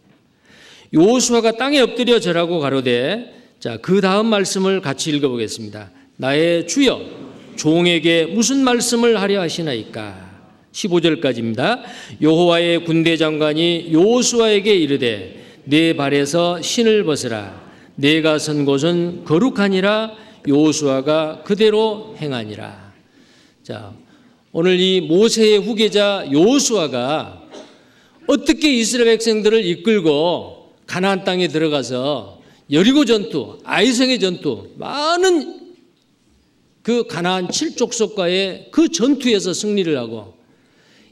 여호수아가 땅에 엎드려 절하고 가로되, 자, 그 다음 말씀을 같이 읽어보겠습니다. 나의 주여 종에게 무슨 말씀을 하려 하시나이까? 15절까지입니다. 여호와의 군대 장관이 여호수아에게 이르되 내 발에서 신을 벗으라. 내가 선 곳은 거룩하니라. 여호수아가 그대로 행하니라. 자, 오늘 이 모세의 후계자 여호수아가 어떻게 이스라엘 백성들을 이끌고 가나안 땅에 들어가서 여리고 전투, 아이성의 전투, 많은 그 가나안 7족속과의 그 전투에서 승리를 하고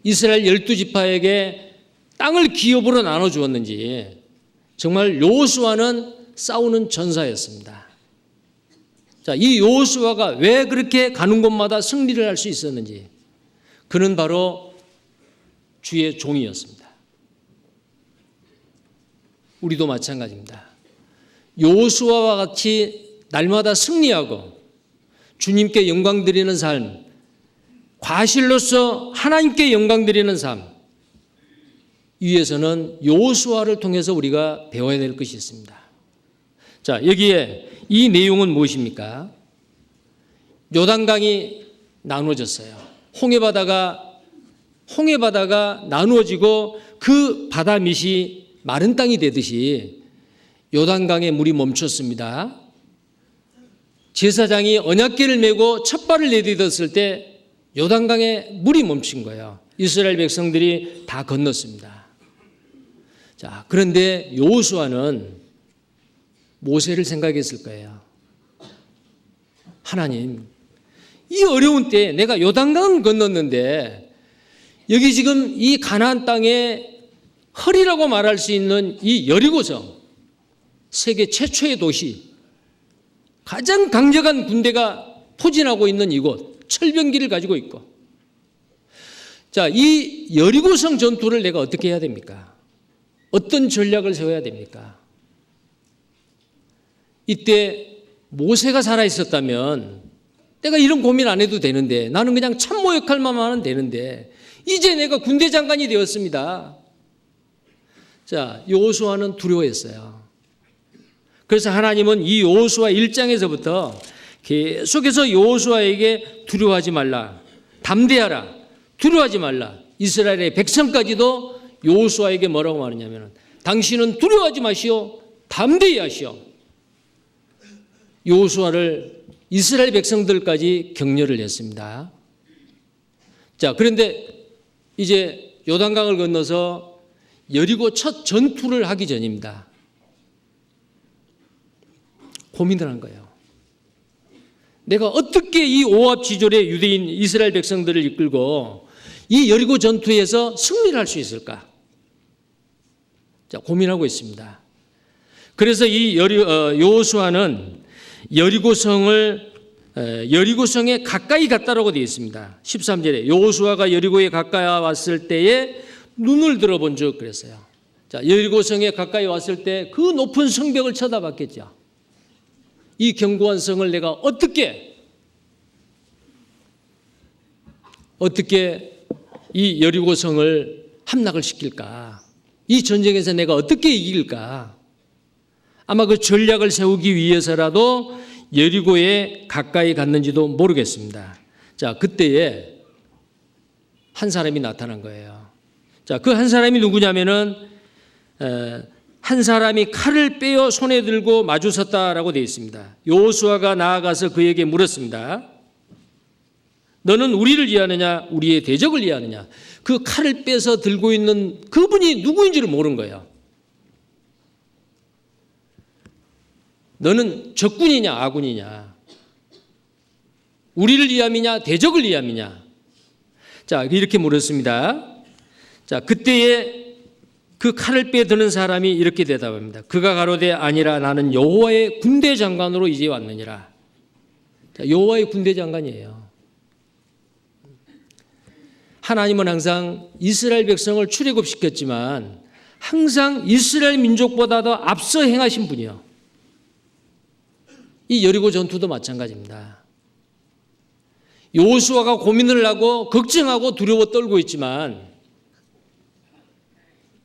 이스라엘 12지파에게 땅을 기업으로 나눠주었는지, 정말 여호수아는 싸우는 전사였습니다. 자, 이 여호수아가 왜 그렇게 가는 곳마다 승리를 할 수 있었는지, 그는 바로 주의 종이었습니다. 우리도 마찬가지입니다. 여호수아와 같이 날마다 승리하고 주님께 영광 드리는 삶, 과실로서 하나님께 영광 드리는 삶, 위에서는 여호수아를 통해서 우리가 배워야 될 것이 있습니다. 자, 여기에 이 내용은 무엇입니까? 요단강이 나누어졌어요. 홍해바다가 나누어지고 그 바다 밑이 마른 땅이 되듯이 요단강에 물이 멈췄습니다. 제사장이 언약궤를 메고 첫 발을 내딛었을 때 요단강에 물이 멈춘 거예요. 이스라엘 백성들이 다 건넜습니다. 자, 그런데 여호수아는 모세를 생각했을 거예요. 하나님, 이 어려운 때에 내가 요단강을 건넜는데 여기 지금 이 가나안 땅에 허리라고 말할 수 있는 이 여리고성, 세계 최초의 도시, 가장 강력한 군대가 포진하고 있는 이곳, 철병기를 가지고 있고, 자, 이 여리고성 전투를 내가 어떻게 해야 됩니까? 어떤 전략을 세워야 됩니까? 이때 모세가 살아있었다면 내가 이런 고민 안 해도 되는데, 나는 그냥 참모 역할만 하면 되는데, 이제 내가 군대 장관이 되었습니다. 자, 여호수아는 두려워했어요. 그래서 하나님은 이 여호수아 1장에서부터 계속해서 여호수아에게 두려워하지 말라, 담대하라, 두려워하지 말라. 이스라엘의 백성까지도 여호수아에게 뭐라고 말하냐면, 당신은 두려워하지 마시오, 담대히 하시오. 여호수아를 이스라엘 백성들까지 격려를 했습니다. 자, 그런데 이제 요단강을 건너서 여리고 첫 전투를 하기 전입니다. 고민을 한 거예요. 내가 어떻게 이 오합지졸의 유대인 이스라엘 백성들을 이끌고 이 여리고 전투에서 승리를 할 수 있을까? 자, 고민하고 있습니다. 그래서 이 여호수아는 여리고성에 가까이 갔다라고 되어 있습니다. 13절에 여호수아가 여리고에 가까이 왔을 때에 눈을 들어본 즉 그랬어요. 자, 여리고성에 가까이 왔을 때 그 높은 성벽을 쳐다봤겠죠. 이 견고한 성을 내가 어떻게 이 여리고성을 함락을 시킬까? 이 전쟁에서 내가 어떻게 이길까? 아마 그 전략을 세우기 위해서라도 여리고에 가까이 갔는지도 모르겠습니다. 자, 그때에 한 사람이 나타난 거예요. 자, 그 한 사람이 누구냐면은 한 사람이 칼을 빼어 손에 들고 마주섰다라고 되어 있습니다. 여호수아가 나아가서 그에게 물었습니다. 너는 우리를 위하느냐 우리의 대적을 위하느냐? 그 칼을 빼서 들고 있는 그분이 누구인지를 모르는 거예요. 너는 적군이냐 아군이냐? 우리를 위함이냐 대적을 위함이냐? 자, 이렇게 물었습니다. 자, 그때에 그 칼을 빼드는 사람이 이렇게 대답합니다. 그가 가로되 아니라 나는 여호와의 군대 장관으로 이제 왔느니라. 자, 여호와의 군대 장관이에요. 하나님은 항상 이스라엘 백성을 출애굽시켰지만 항상 이스라엘 민족보다 더 앞서 행하신 분이요. 이 여리고 전투도 마찬가지입니다. 여호수아가 고민을 하고 걱정하고 두려워 떨고 있지만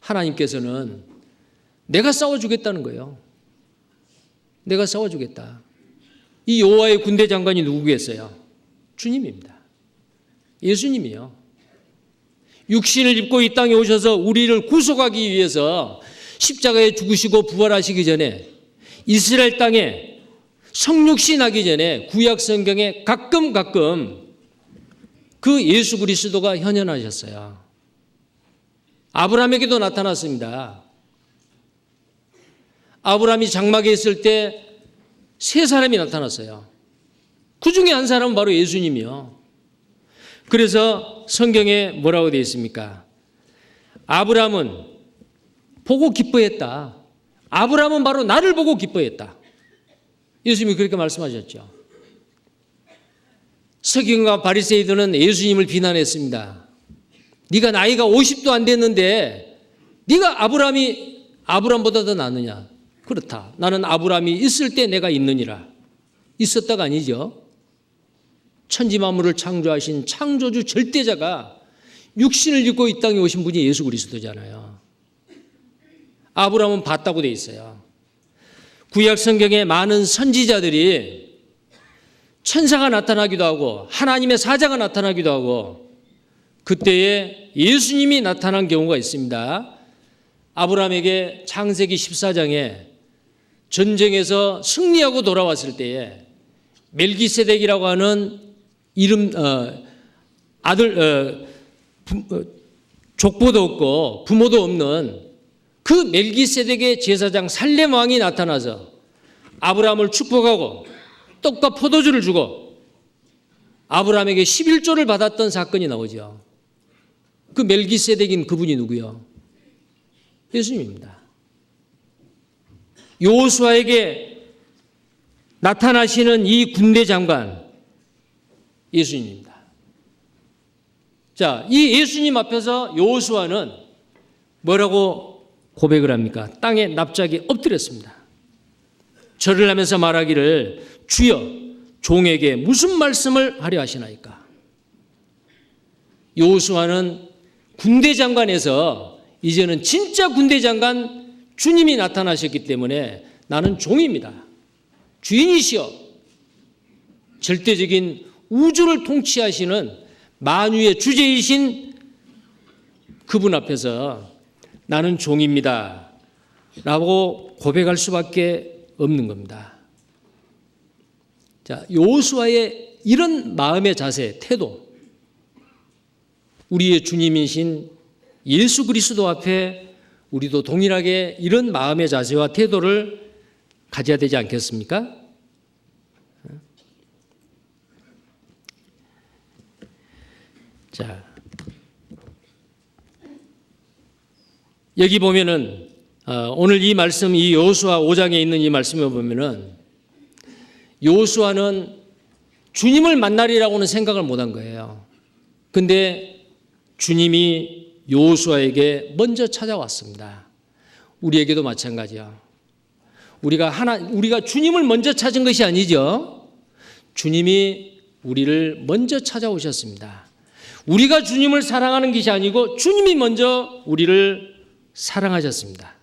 하나님께서는 내가 싸워주겠다는 거예요. 내가 싸워주겠다. 이 여호와의 군대 장관이 누구겠어요? 주님입니다. 예수님이요. 육신을 입고 이 땅에 오셔서 우리를 구속하기 위해서 십자가에 죽으시고 부활하시기 전에 이스라엘 땅에 성육신 하기 전에 구약 성경에 가끔 그 예수 그리스도가 현현하셨어요. 아브라함에게도 나타났습니다. 아브라함이 장막에 있을 때 세 사람이 나타났어요. 그 중에 한 사람은 바로 예수님이요. 그래서 성경에 뭐라고 되어 있습니까? 아브라함은 보고 기뻐했다. 아브라함은 바로 나를 보고 기뻐했다. 예수님이 그렇게 말씀하셨죠. 서기관과 바리새이들은 예수님을 비난했습니다. 네가 나이가 50도 안 됐는데 네가 아브라함보다 더 낫느냐? 그렇다. 나는 아브라함이 있을 때 내가 있느니라. 있었다가 아니죠. 천지 만물을 창조하신 창조주 절대자가 육신을 입고 이 땅에 오신 분이 예수 그리스도잖아요. 아브라함은 봤다고 돼 있어요. 구약 성경에 많은 선지자들이 천사가 나타나기도 하고 하나님의 사자가 나타나기도 하고 그때에 예수님이 나타난 경우가 있습니다. 아브라함에게 창세기 14장에 전쟁에서 승리하고 돌아왔을 때에 멜기세덱이라고 하는 족보도 없고 부모도 없는 그 멜기세덱의 제사장 살렘 왕이 나타나서 아브라함을 축복하고 떡과 포도주를 주고 아브라함에게 11조를 받았던 사건이 나오죠. 그 멜기세덱인 그분이 누구요? 예수님입니다. 여호수아에게 나타나시는 이 군대 장관 예수님입니다. 자, 이 예수님 앞에서 여호수아는 뭐라고 고백을 합니까? 땅에 납작이 엎드렸습니다. 절을 하면서 말하기를 주여 종에게 무슨 말씀을 하려 하시나이까? 여호수아는 군대 장관에서 이제는 진짜 군대 장관 주님이 나타나셨기 때문에 나는 종입니다. 주인이시여 절대적인 우주를 통치하시는 만유의 주제이신 그분 앞에서 나는 종입니다 라고 고백할 수밖에 없는 겁니다. 자, 여호수아의 이런 마음의 자세, 태도, 우리의 주님이신 예수 그리스도 앞에 우리도 동일하게 이런 마음의 자세와 태도를 가져야 되지 않겠습니까? 자, 여기 보면은 오늘 이 말씀, 이 여호수아 5장에 있는 이 말씀을 보면은 여호수아는 주님을 만나리라고는 생각을 못한 거예요. 근데 주님이 여호수아에게 먼저 찾아왔습니다. 우리에게도 마찬가지야. 우리가 주님을 먼저 찾은 것이 아니죠. 주님이 우리를 먼저 찾아오셨습니다. 우리가 주님을 사랑하는 것이 아니고 주님이 먼저 우리를 사랑하셨습니다.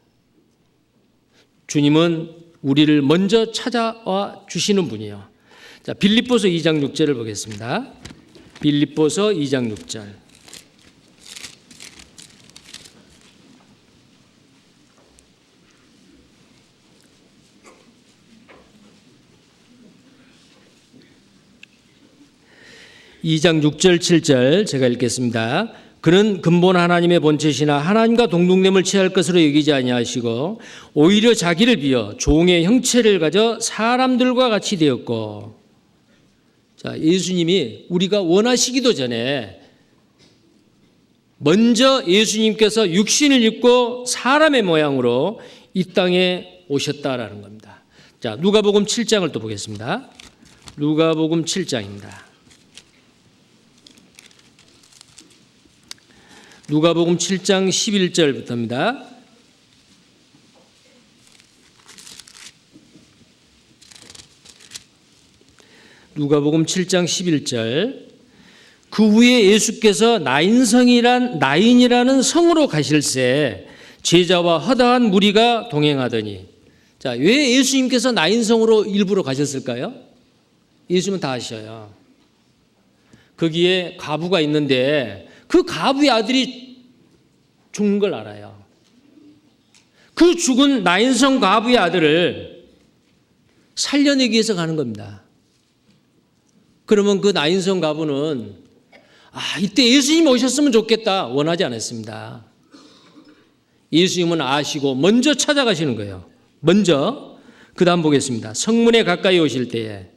주님은 우리를 먼저 찾아와 주시는 분이에요. 자, 빌립보서 2장 6절을 보겠습니다. 빌립보서 2장 6절. (2장 6절 7절) 제가 읽겠습니다. 그는 근본 하나님의 본체시나 하나님과 동등됨을 취할 것으로 여기지 아니하시고 오히려 자기를 비어 종의 형체를 가져 사람들과 같이 되었고. 자, 예수님이 우리가 원하시기도 전에 먼저 예수님께서 육신을 입고 사람의 모양으로 이 땅에 오셨다라는 겁니다. 자, 누가복음 7장을 또 보겠습니다. 누가복음 7장입니다. 누가복음 7장 11절부터입니다. 누가복음 7장 11절. 그 후에 예수께서 나인이라는 성으로 가실새 제자와 허다한 무리가 동행하더니. 자, 왜 예수님께서 나인성으로 일부러 가셨을까요? 예수님은 다 아셔요. 거기에 과부가 있는데 그 과부의 아들이 죽는 걸 알아요. 그 죽은 나인성 과부의 아들을 살려내기 위해서 가는 겁니다. 그러면 그 나인성 과부는 이때 예수님 오셨으면 좋겠다 원하지 않았습니다. 예수님은 아시고 먼저 찾아가시는 거예요. 먼저. 그 다음 보겠습니다. 성문에 가까이 오실 때에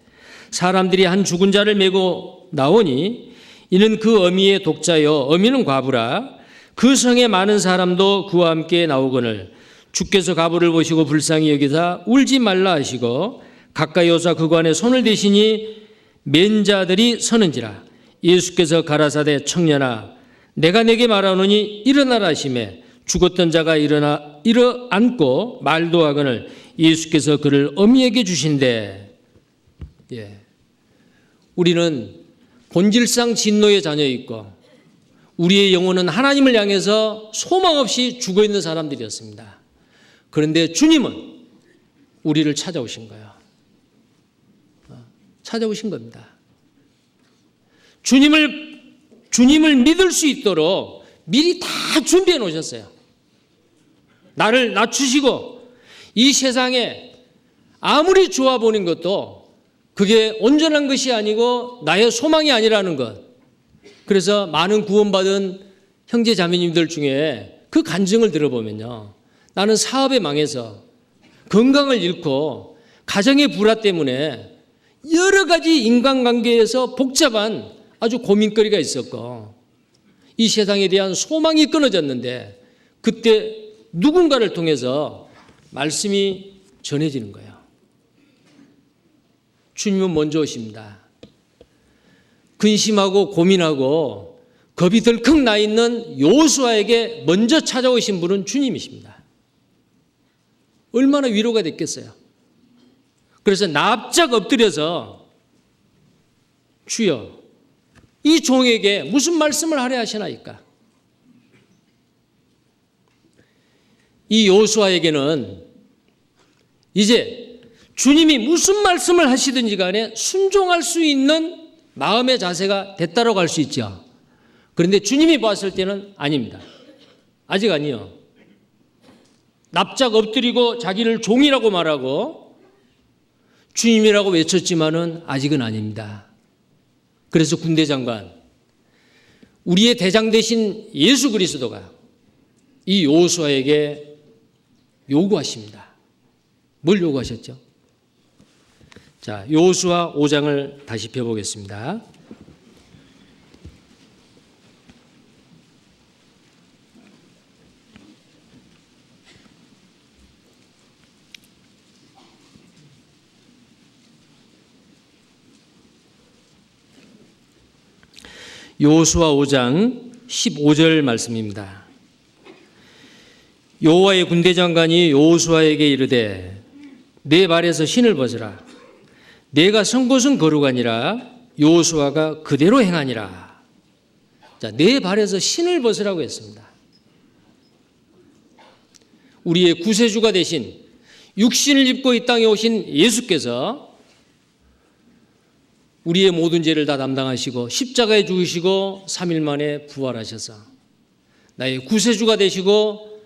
사람들이 한 죽은 자를 메고 나오니 이는 그 어미의 독자여 어미는 과부라. 그 성에 많은 사람도 그와 함께 나오거늘 주께서 과부를 보시고 불쌍히 여기사 울지 말라 하시고 가까이 오사 그관에 손을 대시니 맨 자들이 서는지라. 예수께서 가라사대 청년아 내가 내게 말하노니 일어나라 하시매 죽었던 자가 일어나 앉고 말도 하거늘 예수께서 그를 어미에게 주신대. 우리는 본질상 진노의 자녀였고 우리의 영혼은 하나님을 향해서 소망 없이 죽어있는 사람들이었습니다. 그런데 주님은 우리를 찾아오신 거예요. 찾아오신 겁니다. 주님을 믿을 수 있도록 미리 다 준비해 놓으셨어요. 나를 낮추시고 이 세상에 아무리 좋아 보는 것도 그게 온전한 것이 아니고 나의 소망이 아니라는 것. 그래서 많은 구원받은 형제 자매님들 중에 그 간증을 들어보면요. 나는 사업에 망해서 건강을 잃고 가정의 불화 때문에 여러 가지 인간관계에서 복잡한 아주 고민거리가 있었고 이 세상에 대한 소망이 끊어졌는데 그때 누군가를 통해서 말씀이 전해지는 거예요. 주님은 먼저 오십니다. 근심하고 고민하고 겁이 덜컥 나 있는 여호수아에게 먼저 찾아오신 분은 주님이십니다. 얼마나 위로가 됐겠어요. 그래서 납작 엎드려서 주여 이 종에게 무슨 말씀을 하려 하시나이까. 이 여호수아에게는 이제 주님이 무슨 말씀을 하시든지 간에 순종할 수 있는 마음의 자세가 됐다고 할 수 있죠. 그런데 주님이 봤을 때는 아닙니다. 아직 아니요. 납작 엎드리고 자기를 종이라고 말하고 주님이라고 외쳤지만은 아직은 아닙니다. 그래서 군대 장관, 우리의 대장 되신 예수 그리스도가 이 여호수아에게 요구하십니다. 뭘 요구하셨죠? 자, 여호수아 5장을 다시 펴보겠습니다. 여호수아 5장 15절 말씀입니다. 여호와의 군대 장관이 여호수아에게 이르되 내 발에서 신을 벗으라. 내가 선 곳은 거룩하니라. 여호수아가 그대로 행하니라. 자, 내 발에서 신을 벗으라고 했습니다. 우리의 구세주가 되신 육신을 입고 이 땅에 오신 예수께서 우리의 모든 죄를 다 담당하시고 십자가에 죽으시고 3일 만에 부활하셔서 나의 구세주가 되시고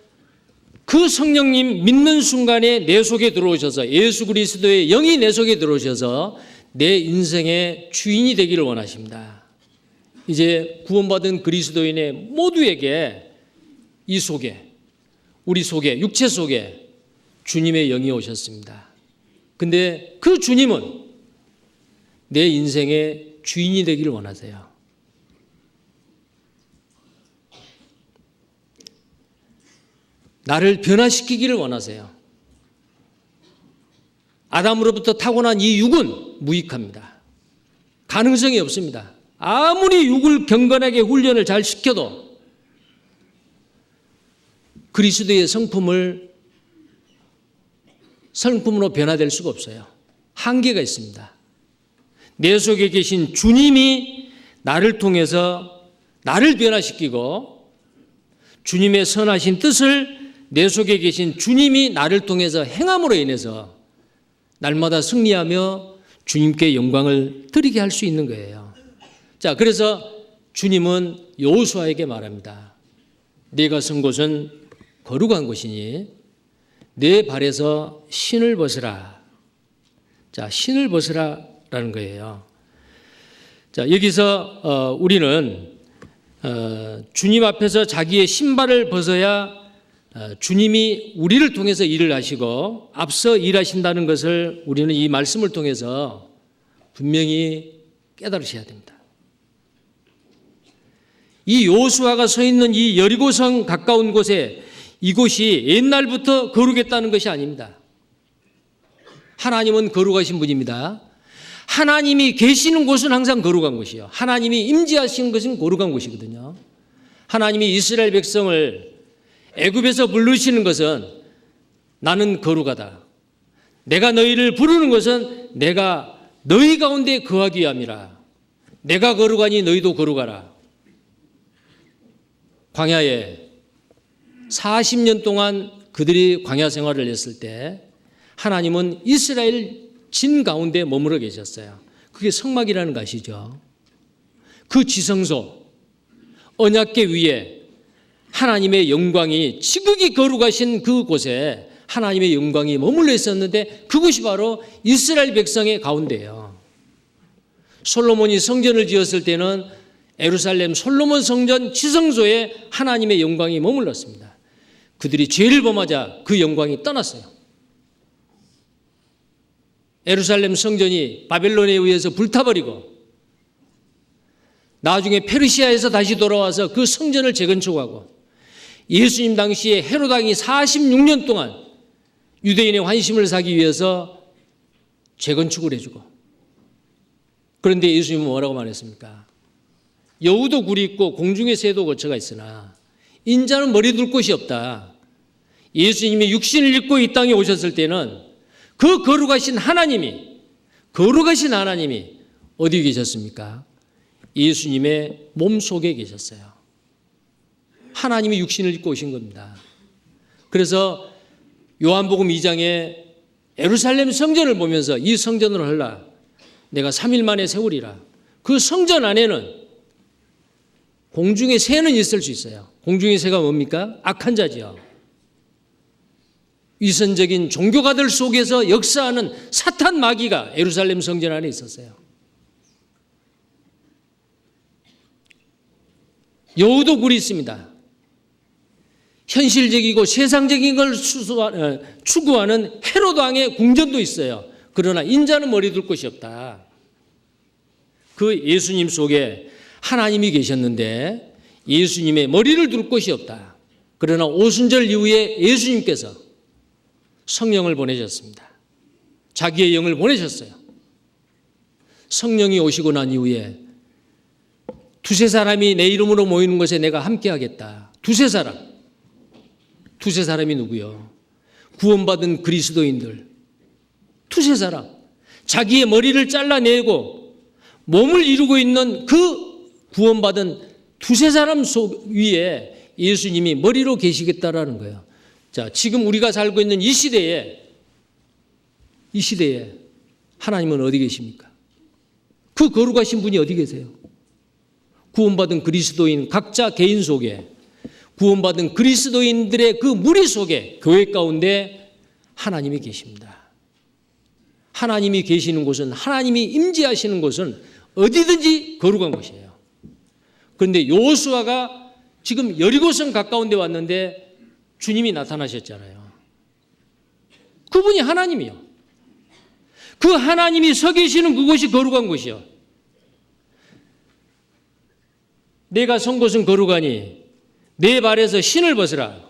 그 성령님 믿는 순간에 내 속에 들어오셔서 예수 그리스도의 영이 내 속에 들어오셔서 내 인생의 주인이 되기를 원하십니다. 이제 구원받은 그리스도인의 모두에게 이 속에, 우리 속에, 육체 속에 주님의 영이 오셨습니다. 근데 그 주님은 내 인생의 주인이 되기를 원하세요. 나를 변화시키기를 원하세요. 아담으로부터 타고난 이 육은 무익합니다. 가능성이 없습니다. 아무리 육을 경건하게 훈련을 잘 시켜도 그리스도의 성품으로 변화될 수가 없어요. 한계가 있습니다. 내 속에 계신 주님이 나를 통해서 나를 변화시키고 주님의 선하신 뜻을 내 속에 계신 주님이 나를 통해서 행함으로 인해서 날마다 승리하며 주님께 영광을 드리게 할 수 있는 거예요. 자, 그래서 주님은 여호수아에게 말합니다. 네가 선 곳은 거룩한 곳이니 내 발에서 신을 벗으라. 자, 신을 벗으라라는 거예요. 자, 여기서 우리는 주님 앞에서 자기의 신발을 벗어야 주님이 우리를 통해서 일을 하시고 앞서 일하신다는 것을 우리는 이 말씀을 통해서 분명히 깨달으셔야 됩니다. 이 여호수아가 서 있는 이 여리고성 가까운 곳에 이곳이 옛날부터 거룩했다는 것이 아닙니다. 하나님은 거룩하신 분입니다. 하나님이 계시는 곳은 항상 거룩한 곳이요. 하나님이 임재하신 것은 거룩한 곳이거든요. 하나님이 이스라엘 백성을 애굽에서 부르시는 것은 나는 거룩하다. 내가 너희를 부르는 것은 내가 너희 가운데 거하기 위함이라. 내가 거룩하니 너희도 거룩하라. 광야에 40년 동안 그들이 광야 생활을 했을 때 하나님은 이스라엘 진 가운데 머물러 계셨어요. 그게 성막이라는 거 아시죠? 그 지성소, 언약궤 위에 하나님의 영광이 지극히 거룩하신 그곳에 하나님의 영광이 머물러 있었는데 그곳이 바로 이스라엘 백성의 가운데예요. 솔로몬이 성전을 지었을 때는 예루살렘 솔로몬 성전 지성소에 하나님의 영광이 머물렀습니다. 그들이 죄를 범하자 그 영광이 떠났어요. 예루살렘 성전이 바벨론에 의해서 불타버리고 나중에 페르시아에서 다시 돌아와서 그 성전을 재건축하고 예수님 당시에 헤롯 왕이 46년 동안 유대인의 환심을 사기 위해서 재건축을 해주고, 그런데 예수님은 뭐라고 말했습니까? 여우도 굴이 있고 공중의 새도 거처가 있으나 인자는 머리 둘 곳이 없다. 예수님이 육신을 입고 이 땅에 오셨을 때는 그 거룩하신 하나님이 어디 계셨습니까? 예수님의 몸속에 계셨어요. 하나님이 육신을 입고 오신 겁니다. 그래서 요한복음 2장에 예루살렘 성전을 보면서 이 성전을 헐라 내가 3일 만에 세우리라. 그 성전 안에는 공중의 새는 있을 수 있어요. 공중의 새가 뭡니까? 악한 자지요. 위선적인 종교가들 속에서 역사하는 사탄 마귀가 예루살렘 성전 안에 있었어요. 여우도 굴이 있습니다. 현실적이고 세상적인 걸 추구하는 헤롯 왕의 궁전도 있어요. 그러나 인자는 머리 둘 곳이 없다. 그 예수님 속에 하나님이 계셨는데 예수님의 머리를 둘 곳이 없다. 그러나 오순절 이후에 예수님께서 성령을 보내셨습니다. 자기의 영을 보내셨어요. 성령이 오시고 난 이후에 두세 사람이 내 이름으로 모이는 것에 내가 함께 하겠다. 두세 사람이 누구요? 구원받은 그리스도인들. 두세 사람. 자기의 머리를 잘라내고 몸을 이루고 있는 그 구원받은 두세 사람 속 위에 예수님이 머리로 계시겠다라는 거예요. 자, 지금 우리가 살고 있는 이 시대에 하나님은 어디 계십니까? 그 거룩하신 분이 어디 계세요? 구원받은 그리스도인 각자 개인 속에, 구원받은 그리스도인들의 그 무리 속에, 교회 가운데 하나님이 계십니다. 하나님이 계시는 곳은, 하나님이 임재하시는 곳은 어디든지 거룩한 곳이에요. 그런데 여호수아가 지금 여리고성 가까운 데 왔는데 주님이 나타나셨잖아요. 그분이 하나님이요. 그 하나님이 서 계시는 그곳이 거룩한 곳이요. 내가 선 곳은 거룩하니 내 발에서 신을 벗으라.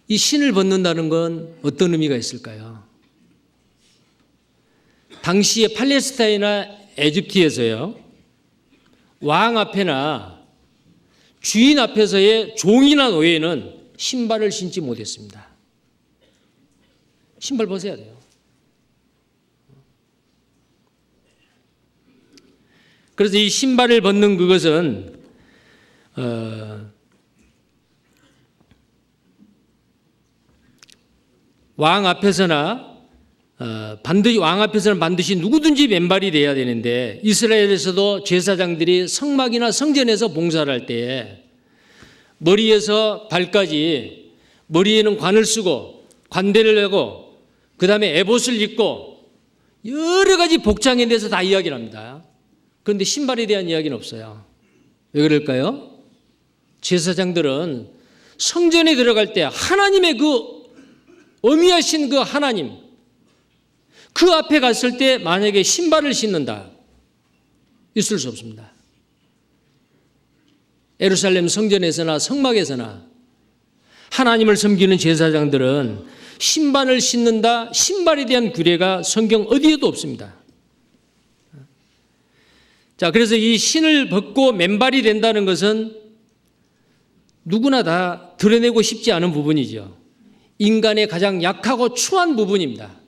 이 신을 벗는다는 건 어떤 의미가 있을까요? 당시에 팔레스타인이나 에집트에서요, 왕 앞에나 주인 앞에서의 종이나 노예는 신발을 신지 못했습니다. 신발 벗어야 돼요. 그래서 이 신발을 벗는 그것은 왕 앞에서는 반드시 누구든지 맨발이 돼야 되는데, 이스라엘에서도 제사장들이 성막이나 성전에서 봉사를 할 때에 머리에서 발까지, 머리에는 관을 쓰고 관대를 내고 그 다음에 에봇을 입고 여러 가지 복장에 대해서 다 이야기를 합니다. 그런데 신발에 대한 이야기는 없어요. 왜 그럴까요? 제사장들은 성전에 들어갈 때 하나님의 그 어미하신 그 하나님, 그 앞에 갔을 때 만약에 신발을 신는다, 있을 수 없습니다. 예루살렘 성전에서나 성막에서나 하나님을 섬기는 제사장들은 신발을 신는다, 신발에 대한 규례가 성경 어디에도 없습니다. 자, 그래서 이 신을 벗고 맨발이 된다는 것은 누구나 다 드러내고 싶지 않은 부분이죠. 인간의 가장 약하고 추한 부분입니다.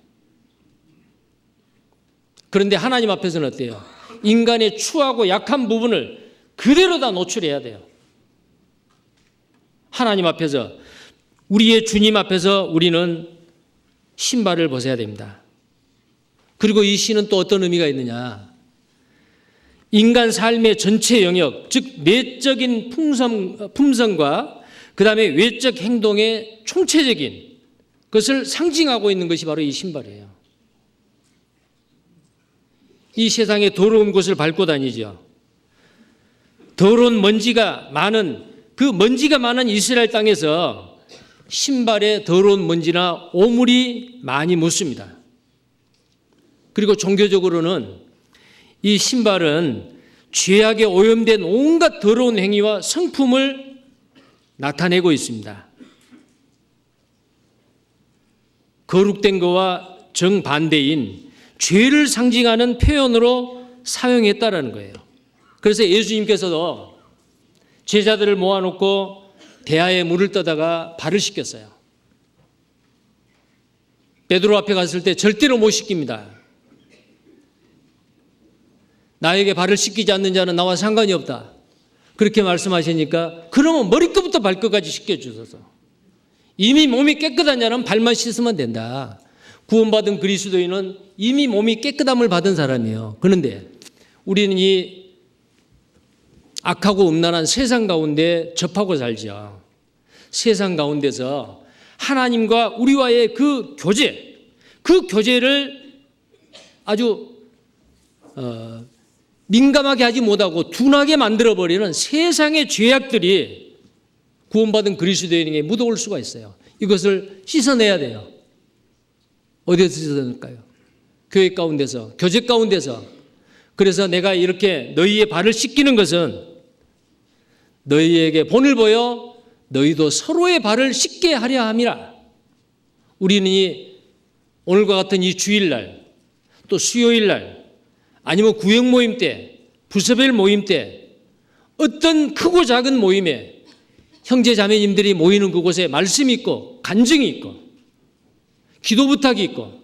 그런데 하나님 앞에서는 어때요? 인간의 추하고 약한 부분을 그대로 다 노출해야 돼요. 하나님 앞에서, 우리의 주님 앞에서 우리는 신발을 벗어야 됩니다. 그리고 이 신은 또 어떤 의미가 있느냐? 인간 삶의 전체 영역, 즉 내적인 품성과 그 다음에 외적 행동의 총체적인 것을 상징하고 있는 것이 바로 이 신발이에요. 이 세상의 더러운 곳을 밟고 다니죠. 더러운 먼지가 많은, 그 먼지가 많은 이스라엘 땅에서 신발에 더러운 먼지나 오물이 많이 묻습니다. 그리고 종교적으로는 이 신발은 죄악에 오염된 온갖 더러운 행위와 성품을 나타내고 있습니다. 거룩된 것과 정반대인 죄를 상징하는 표현으로 사용했다라는 거예요. 그래서 예수님께서도 제자들을 모아놓고 대야에 물을 떠다가 발을 씻겼어요. 베드로 앞에 갔을 때 절대로 못 씻깁니다. 나에게 발을 씻기지 않는 자는 나와 상관이 없다. 그렇게 말씀하시니까, 그러면 머리끝부터 발끝까지 씻겨주소서. 이미 몸이 깨끗한 자는 발만 씻으면 된다. 구원받은 그리스도인은 이미 몸이 깨끗함을 받은 사람이에요. 그런데 우리는 이 악하고 음란한 세상 가운데 접하고 살죠. 세상 가운데서 하나님과 우리와의 그 교제, 그 교제를 아주 민감하게 하지 못하고 둔하게 만들어버리는 세상의 죄악들이 구원받은 그리스도인에게 묻어올 수가 있어요. 이것을 씻어내야 돼요. 어디에서 씻어낼까요? 교회 가운데서, 교제 가운데서. 그래서 내가 이렇게 너희의 발을 씻기는 것은 너희에게 본을 보여 너희도 서로의 발을 씻게 하려 함이라. 우리는 오늘과 같은 이 주일날, 또 수요일날, 아니면 구역 모임 때, 부서별 모임 때, 어떤 크고 작은 모임에 형제 자매님들이 모이는 그곳에 말씀이 있고 간증이 있고 기도 부탁이 있고,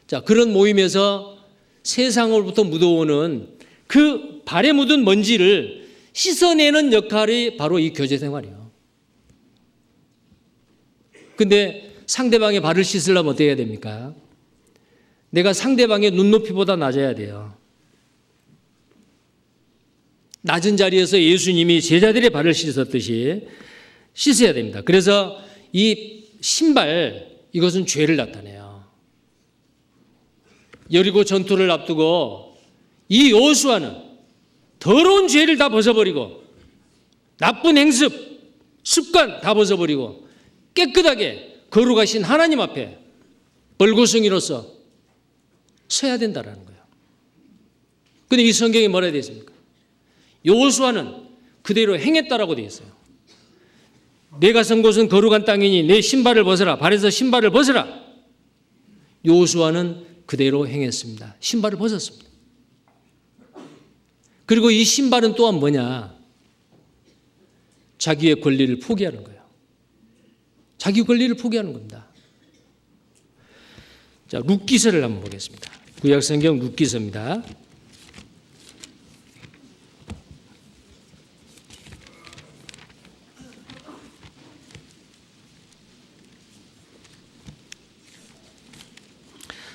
자, 그런 모임에서 세상으로부터 묻어오는 그 발에 묻은 먼지를 씻어내는 역할이 바로 이 교제 생활이에요. 근데 상대방의 발을 씻으려면 어떻게 해야 됩니까? 내가 상대방의 눈높이보다 낮아야 돼요. 낮은 자리에서 예수님이 제자들의 발을 씻었듯이 씻어야 됩니다. 그래서 이 신발, 이것은 죄를 나타내요. 여리고 전투를 앞두고 이 여호수아는 더러운 죄를 다 벗어버리고 나쁜 행습, 습관 다 벗어버리고 깨끗하게 거룩하신 하나님 앞에 벌거숭이로서 서야 된다라는 거예요. 그런데 이 성경에 뭐라 되어 있습니까? 여호수아는 그대로 행했다라고 되어 있어요. 내가 선 곳은 거룩한 땅이니 내 신발을 벗어라. 발에서 신발을 벗어라. 여호수아는 그대로 행했습니다. 신발을 벗었습니다. 그리고 이 신발은 또한 뭐냐? 자기의 권리를 포기하는 거예요. 자기 권리를 포기하는 겁니다. 자, 룻기서를 한번 보겠습니다. 구약성경 룻기서입니다.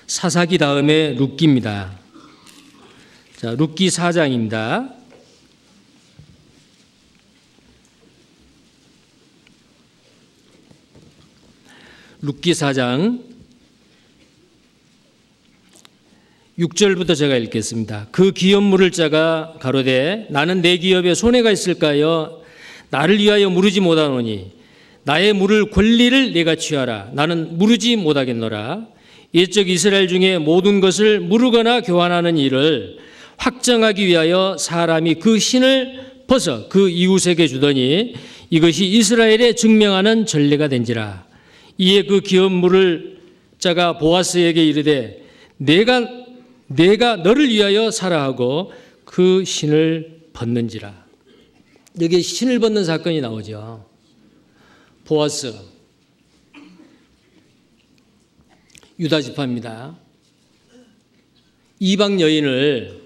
사사기 다음에 룻기입니다. 자, 룻기 4장입니다. 룻기 4장 6절부터 제가 읽겠습니다. 그 기업 물을 자가 가로되 나는 내 기업에 손해가 있을까요? 나를 위하여 무르지 못하노니 나의 물을 권리를 내가 취하라. 나는 무르지 못하겠노라. 옛적 이스라엘 중에 모든 것을 무르거나 교환하는 일을 확정하기 위하여 사람이 그 신을 벗어 그 이웃에게 주더니 이것이 이스라엘에 증명하는 전례가 된지라. 이에 그 기업 물을 자가 보아스에게 이르되 내가 너를 위하여 사라 하고 그 신을 벗는지라. 여기 신을 벗는 사건이 나오죠. 보아스 유다 지파입니다. 이방 여인을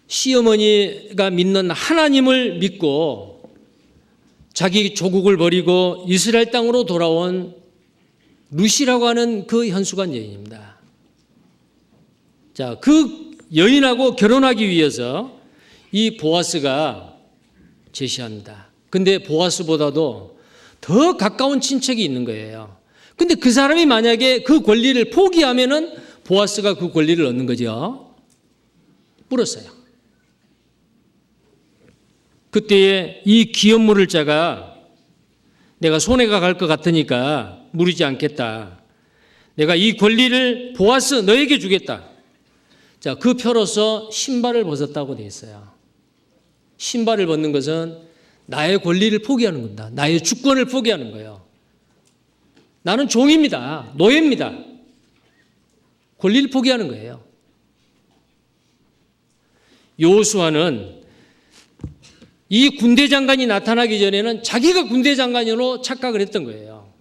시어머니가 믿는 하나님을 믿고 자기 조국을 버리고 이스라엘 땅으로 돌아온 룻이라고 하는 그 현수간 여인입니다. 자, 그 여인하고 결혼하기 위해서 이 보아스가 제시합니다. 근데 보아스보다도 더 가까운 친척이 있는 거예요. 근데 그 사람이 만약에 그 권리를 포기하면은 보아스가 그 권리를 얻는 거죠. 물었어요. 그때에 이 기업 물을 자가 내가 손해가 갈 것 같으니까 무르지 않겠다. 내가 이 권리를 보아스 너에게 주겠다. 자, 그 표로서 신발을 벗었다고 되어 있어요. 신발을 벗는 것은 나의 권리를 포기하는 겁니다. 나의 주권을 포기하는 거예요. 나는 종입니다. 노예입니다. 권리를 포기하는 거예요. 여호수아는 이 군대 장관이 나타나기 전에는 자기가 군대 장관으로 착각을 했던 거예요.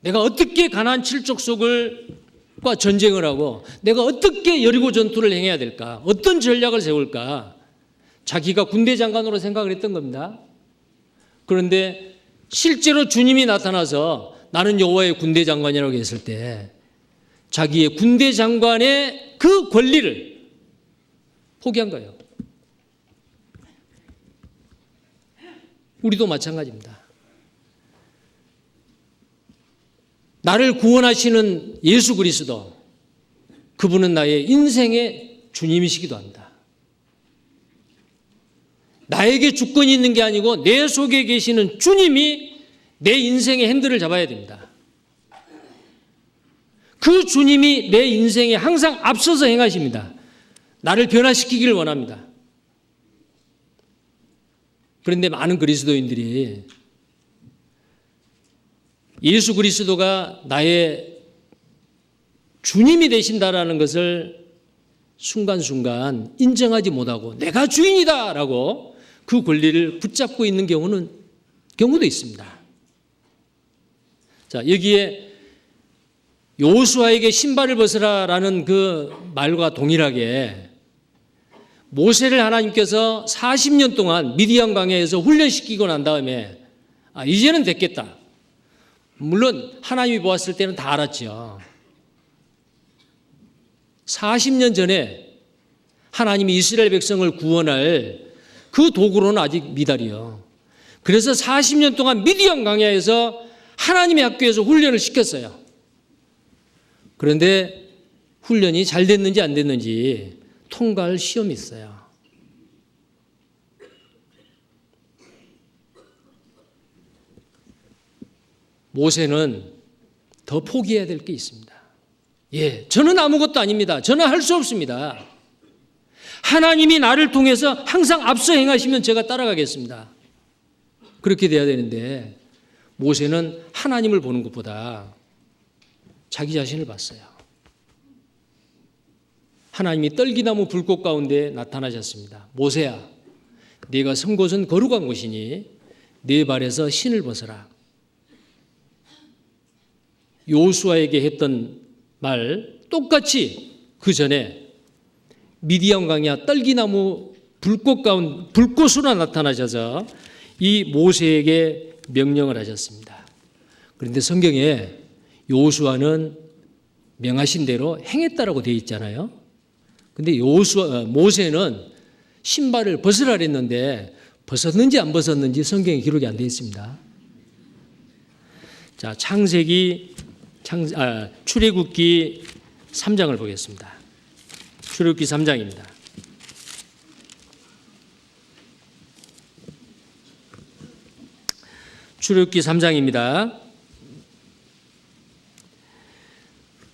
내가 어떻게 가나안 칠족속과 전쟁을 하고 내가 어떻게 여리고 전투를 행해야 될까? 어떤 전략을 세울까? 자기가 군대 장관으로 생각을 했던 겁니다. 그런데 실제로 주님이 나타나서 나는 여호와의 군대 장관이라고 했을 때 자기의 군대 장관의 그 권리를 포기한 거예요. 우리도 마찬가지입니다. 나를 구원하시는 예수 그리스도, 그분은 나의 인생의 주님이시기도 한다. 나에게 주권이 있는 게 아니고 내 속에 계시는 주님이 내 인생의 핸들을 잡아야 됩니다. 그 주님이 내 인생에 항상 앞서서 행하십니다. 나를 변화시키기를 원합니다. 그런데 많은 그리스도인들이 예수 그리스도가 나의 주님이 되신다라는 것을 순간순간 인정하지 못하고 내가 주인이다라고 그 권리를 붙잡고 있는 경우도 있습니다. 자, 여기에 여호수아에게 신발을 벗으라라는 그 말과 동일하게 모세를 하나님께서 40년 동안 미디안 광야에서 훈련시키고 난 다음에 이제는 됐겠다. 물론 하나님이 보았을 때는 다 알았죠. 40년 전에 하나님이 이스라엘 백성을 구원할 그 도구로는 아직 미달이요. 그래서 40년 동안 미디안 광야에서 하나님의 학교에서 훈련을 시켰어요. 그런데 훈련이 잘 됐는지 안 됐는지 통과할 시험이 있어요. 모세는 더 포기해야 될 게 있습니다. 저는 아무것도 아닙니다. 저는 할 수 없습니다. 하나님이 나를 통해서 항상 앞서 행하시면 제가 따라가겠습니다. 그렇게 돼야 되는데 모세는 하나님을 보는 것보다 자기 자신을 봤어요. 하나님이 떨기나무 불꽃 가운데 나타나셨습니다. 모세야, 네가 선 곳은 거룩한 곳이니 네 발에서 신을 벗어라. 여호수아에게 했던 말 똑같이 그 전에 미디안 광야 떨기나무 불꽃으로 나타나셔서 이 모세에게 명령을 하셨습니다. 그런데 성경에 여호수아는 명하신 대로 행했다라고 되어 있잖아요. 근데 모세는 신발을 벗으라 그랬는데 벗었는지 안 벗었는지 성경에 기록이 안 되어 있습니다. 자, 출애굽기 3장을 보겠습니다. 출애굽기 3장입니다. 출애굽기 3장입니다.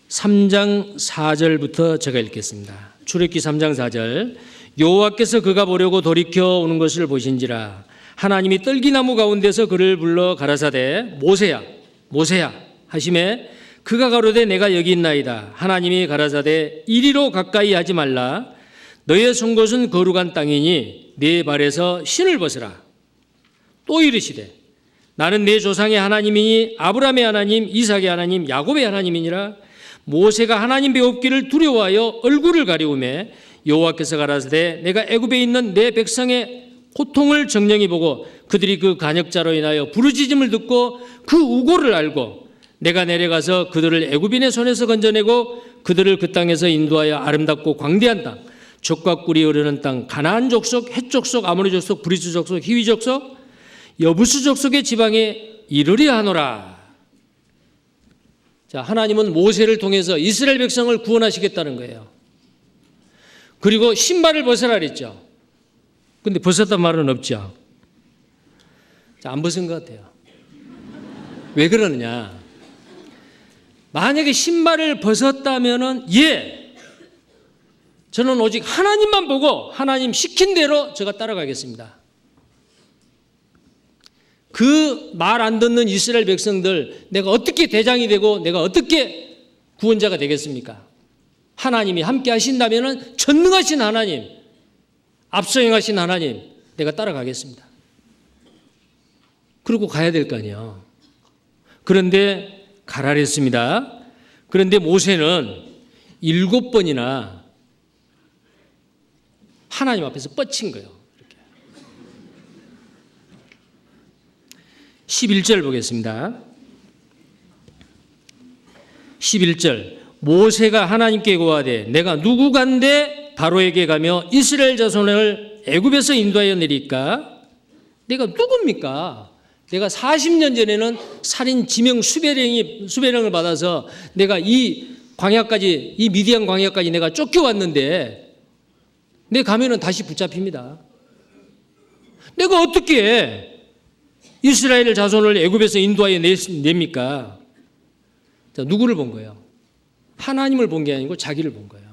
3장 4절부터 제가 읽겠습니다. 출애굽기 3장 4절. 여호와께서 그가 보려고 돌이켜 오는 것을 보신지라 하나님이 떨기나무 가운데서 그를 불러 가라사대 모세야 모세야 하시매 그가 가로되 내가 여기 있나이다. 하나님이 가라사대 이리로 가까이 하지 말라. 너의 선 곳은 거룩한 땅이니 네 발에서 신을 벗으라. 또 이르시되 나는 내 조상의 하나님이니 아브라함의 하나님 이삭의 하나님 야곱의 하나님이니라. 모세가 하나님 배웁기를 두려워하여 얼굴을 가리우매 여호와께서 가라사대 내가 애굽에 있는 내 백성의 고통을 정령히 보고 그들이 그 간역자로 인하여 부르짖음을 듣고 그 우고를 알고 내가 내려가서 그들을 애굽인의 손에서 건져내고 그들을 그 땅에서 인도하여 아름답고 광대한 땅 젖과 꿀이 흐르는 땅 가나안 족속 헷 족속 아모리 족속 브리스 족속 히위 족속 여부스 족속의 지방에 이르려 하노라. 자, 하나님은 모세를 통해서 이스라엘 백성을 구원하시겠다는 거예요. 그리고 신발을 벗으라 그랬죠. 근데 벗었단 말은 없죠. 자, 안 벗은 것 같아요. 왜 그러느냐? 만약에 신발을 벗었다면은 저는 오직 하나님만 보고 하나님 시킨 대로 제가 따라가겠습니다. 그 말 안 듣는 이스라엘 백성들 내가 어떻게 대장이 되고 내가 어떻게 구원자가 되겠습니까? 하나님이 함께 하신다면은 전능하신 하나님, 앞서 행하신 하나님 내가 따라가겠습니다. 그러고 가야 될 거 아니에요. 그런데 가라 그랬습니다. 그런데 모세는 7번이나 하나님 앞에서 뻗친 거예요. 이렇게. 11절 보겠습니다. 11절 모세가 하나님께 고하되 내가 누구간데 바로에게 가며 이스라엘 자손을 애굽에서 인도하여 내릴까? 내가 누굽니까? 내가 40년 전에는 살인 지명 수배령을 받아서 내가 이 미디안 광야까지 내가 쫓겨왔는데 내 가면은 다시 붙잡힙니다. 내가 어떻게 이스라엘 자손을 애굽에서 인도하여 냅니까? 자, 누구를 본 거예요? 하나님을 본 게 아니고 자기를 본 거예요.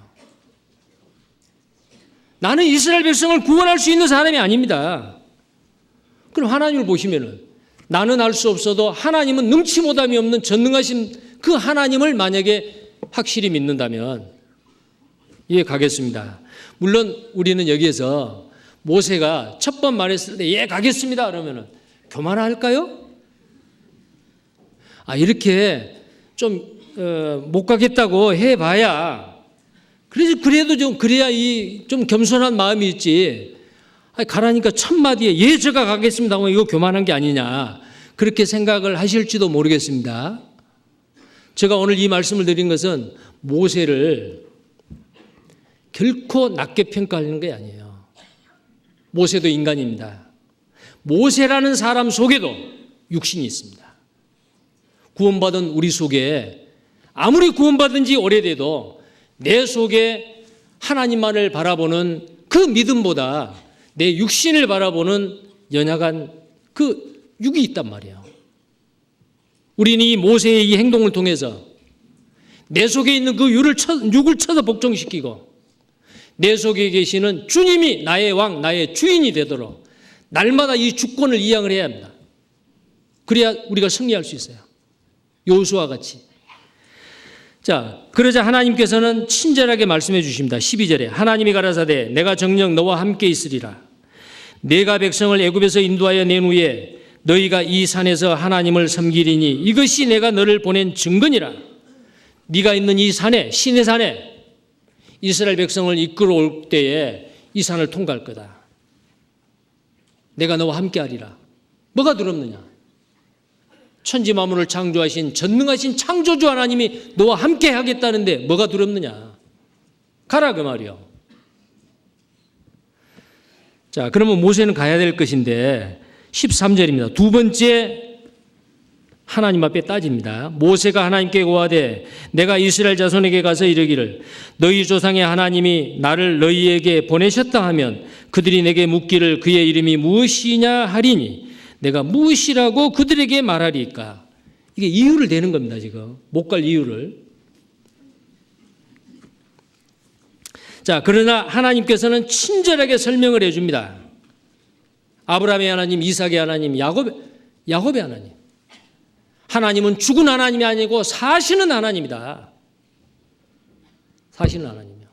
나는 이스라엘 백성을 구원할 수 있는 사람이 아닙니다. 그럼 하나님을 보시면은 나는 알 수 없어도 하나님은 능치 못함이 없는 전능하신 그 하나님을 만약에 확실히 믿는다면 이해 가겠습니다. 물론 우리는 여기에서 모세가 첫 번 말했을 때 예 가겠습니다 그러면은 교만할까요? 이렇게 좀 못 가겠다고 해봐야 그래도 좀 그래야 좀 겸손한 마음이 있지. 가라니까 첫 마디에 예 제가 가겠습니다 하면 이거 교만한 게 아니냐 그렇게 생각을 하실지도 모르겠습니다. 제가 오늘 이 말씀을 드린 것은 모세를 결코 낮게 평가하는 게 아니에요. 모세도 인간입니다. 모세라는 사람 속에도 육신이 있습니다. 구원받은 우리 속에 아무리 구원받은 지 오래돼도 내 속에 하나님만을 바라보는 그 믿음보다 내 육신을 바라보는 연약한 그 육이 있단 말이에요. 우리는 이 모세의 이 행동을 통해서 내 속에 있는 그 육을 쳐서 복종시키고 내 속에 계시는 주님이 나의 왕, 나의 주인이 되도록 날마다 이 주권을 이양을 해야 합니다. 그래야 우리가 승리할 수 있어요. 여호수아와 같이. 자, 그러자 하나님께서는 친절하게 말씀해 주십니다. 12절에 하나님이 가라사대 내가 정녕 너와 함께 있으리라. 내가 백성을 애굽에서 인도하여 낸 후에 너희가 이 산에서 하나님을 섬기리니 이것이 내가 너를 보낸 증거니라. 네가 있는 이 산에 시내 산에 이스라엘 백성을 이끌어올 때에 이 산을 통과할 거다. 내가 너와 함께 하리라. 뭐가 두렵느냐? 천지 만물을 창조하신 전능하신 창조주 하나님이 너와 함께 하겠다는데 뭐가 두렵느냐? 가라 그 말이요. 자, 그러면 모세는 가야 될 것인데 13절입니다. 두 번째 하나님 앞에 따집니다. 모세가 하나님께 고하되 내가 이스라엘 자손에게 가서 이르기를 너희 조상의 하나님이 나를 너희에게 보내셨다 하면 그들이 내게 묻기를 그의 이름이 무엇이냐 하리니 내가 무엇이라고 그들에게 말하리까? 이게 이유를 대는 겁니다. 지금 못 갈 이유를. 자, 그러나 하나님께서는 친절하게 설명을 해줍니다. 아브라함의 하나님, 이삭의 하나님, 야곱의 하나님. 하나님은 죽은 하나님이 아니고 사시는 하나님이다. 사시는 하나님이요.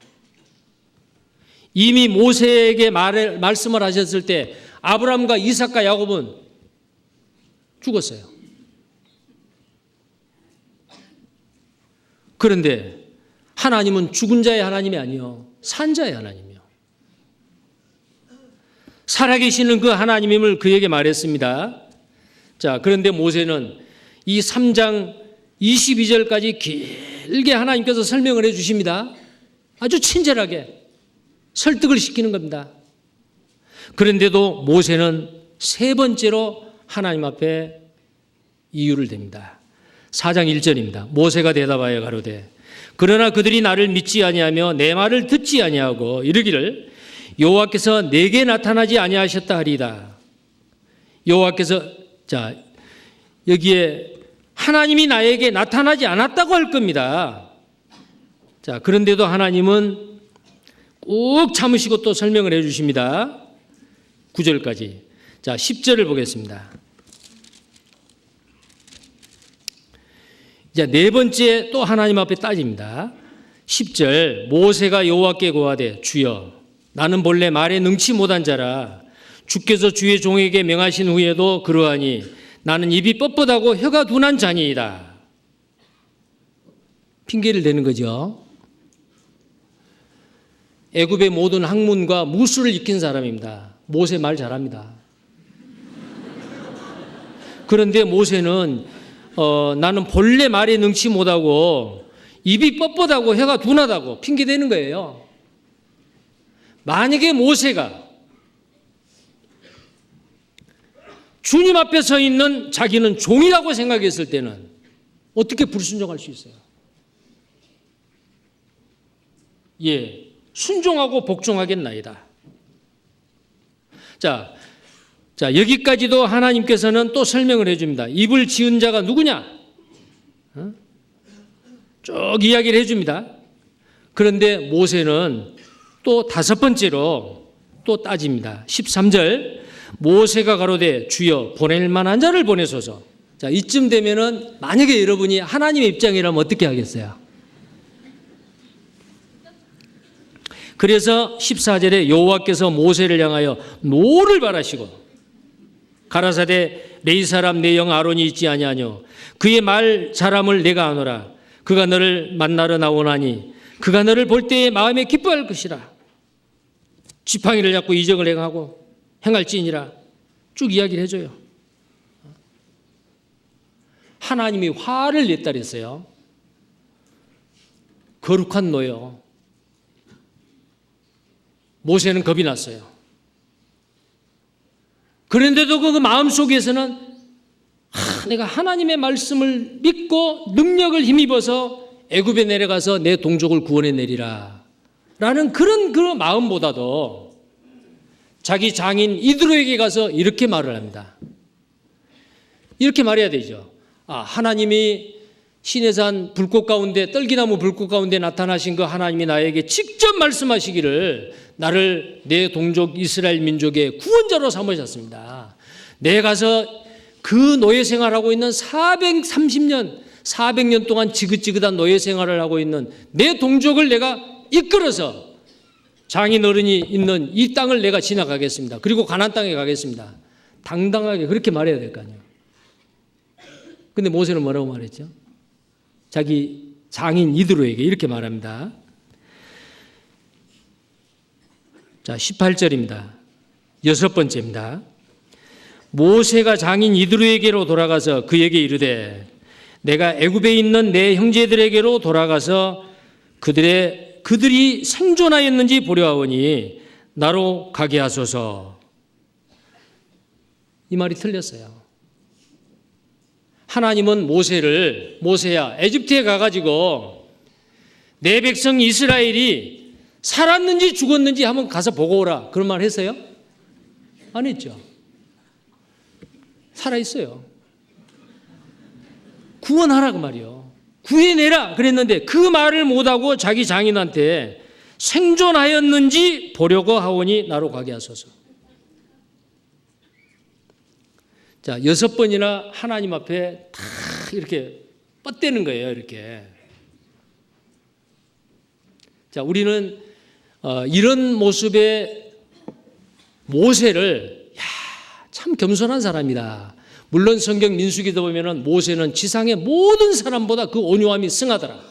이미 모세에게 말씀을 하셨을 때 아브라함과 이삭과 야곱은 죽었어요. 그런데 하나님은 죽은 자의 하나님이 아니요 산 자의 하나님이요. 살아계시는 그 하나님임을 그에게 말했습니다. 자, 그런데 모세는 이 3장 22절까지 길게 하나님께서 설명을 해 주십니다. 아주 친절하게 설득을 시키는 겁니다. 그런데도 모세는 세 번째로 하나님 앞에 이유를 댑니다. 4장 1절입니다. 모세가 대답하여 가로되 그러나 그들이 나를 믿지 아니하며 내 말을 듣지 아니하고 이르기를 여호와께서 내게 나타나지 아니하셨다 하리이다. 여호와께서 자 여기에 하나님이 나에게 나타나지 않았다고 할 겁니다. 자, 그런데도 하나님은 꼭 참으시고 또 설명을 해 주십니다. 9절까지. 자, 10절을 보겠습니다. 이제 네 번째 또 하나님 앞에 따집니다. 10절 모세가 여호와께 고하되 주여 나는 본래 말에 능치 못한 자라 주께서 주의 종에게 명하신 후에도 그러하니 나는 입이 뻣뻣하고 혀가 둔한 자니이다. 핑계를 대는 거죠. 애굽의 모든 학문과 무술을 익힌 사람입니다. 모세 말 잘합니다. 그런데 모세는 나는 본래 말에 능치 못하고 입이 뻣뻣하고 혀가 둔하다고 핑계대는 거예요. 만약에 모세가 주님 앞에 서 있는 자기는 종이라고 생각했을 때는 어떻게 불순종할 수 있어요? 예, 순종하고 복종하겠나이다. 자, 여기까지도 하나님께서는 또 설명을 해줍니다. 입을 지은 자가 누구냐? 쭉 이야기를 해줍니다. 그런데 모세는 또 다섯 번째로 또 따집니다. 13절, 모세가 가로되 주여 보낼 만한 자를 보내소서. 자, 이쯤 되면은 만약에 여러분이 하나님의 입장이라면 어떻게 하겠어요? 그래서 14절에 여호와께서 모세를 향하여 노를 바라시고 가라사대 레위 사람 내 영 아론이 있지 아니하뇨 그의 말 잘함을 내가 아노라 그가 너를 만나러 나오나니 그가 너를 볼 때에 마음에 기뻐할 것이라 지팡이를 잡고 이적을 행하고 행할지니라 쭉 이야기를 해줘요. 하나님이 화를 냈다 그랬어요. 거룩한 노요. 모세는 겁이 났어요. 그런데도 그 마음속에서는 내가 하나님의 말씀을 믿고 능력을 힘입어서 애굽에 내려가서 내 동족을 구원해 내리라 라는 그런 마음보다도 자기 장인 이드로에게 가서 이렇게 말을 합니다. 이렇게 말해야 되죠. 하나님이 시내산 불꽃 가운데 떨기나무 불꽃 가운데 나타나신 그 하나님이 나에게 직접 말씀하시기를 나를 내 동족 이스라엘 민족의 구원자로 삼으셨습니다. 내가 가서 그 노예 생활하고 있는 400년 동안 지긋지긋한 노예 생활을 하고 있는 내 동족을 내가 이끌어서 장인 어른이 있는 이 땅을 내가 지나가겠습니다. 그리고 가나안 땅에 가겠습니다. 당당하게 그렇게 말해야 될 거 아니에요. 근데 모세는 뭐라고 말했죠? 자기 장인 이드로에게 이렇게 말합니다. 자, 18절입니다. 여섯 번째입니다. 모세가 장인 이드로에게로 돌아가서 그에게 이르되 내가 애굽에 있는 내 형제들에게로 돌아가서 그들이 생존하였는지 보려 하오니 나로 가게 하소서. 이 말이 틀렸어요. 하나님은 모세야 에집트에 가가지고 내 백성 이스라엘이 살았는지 죽었는지 한번 가서 보고 오라 그런 말 했어요? 안 했죠. 살아있어요. 구원하라 그 말이요. 구해내라 그랬는데 그 말을 못하고 자기 장인한테 생존하였는지 보려고 하오니 나로 가게 하소서. 자, 6번이나 하나님 앞에 다 이렇게 뻗대는 거예요. 이렇게. 자, 우리는 이런 모습의 모세를 참 겸손한 사람이다. 물론 성경 민수기도 보면은 모세는 지상의 모든 사람보다 그 온유함이 승하더라.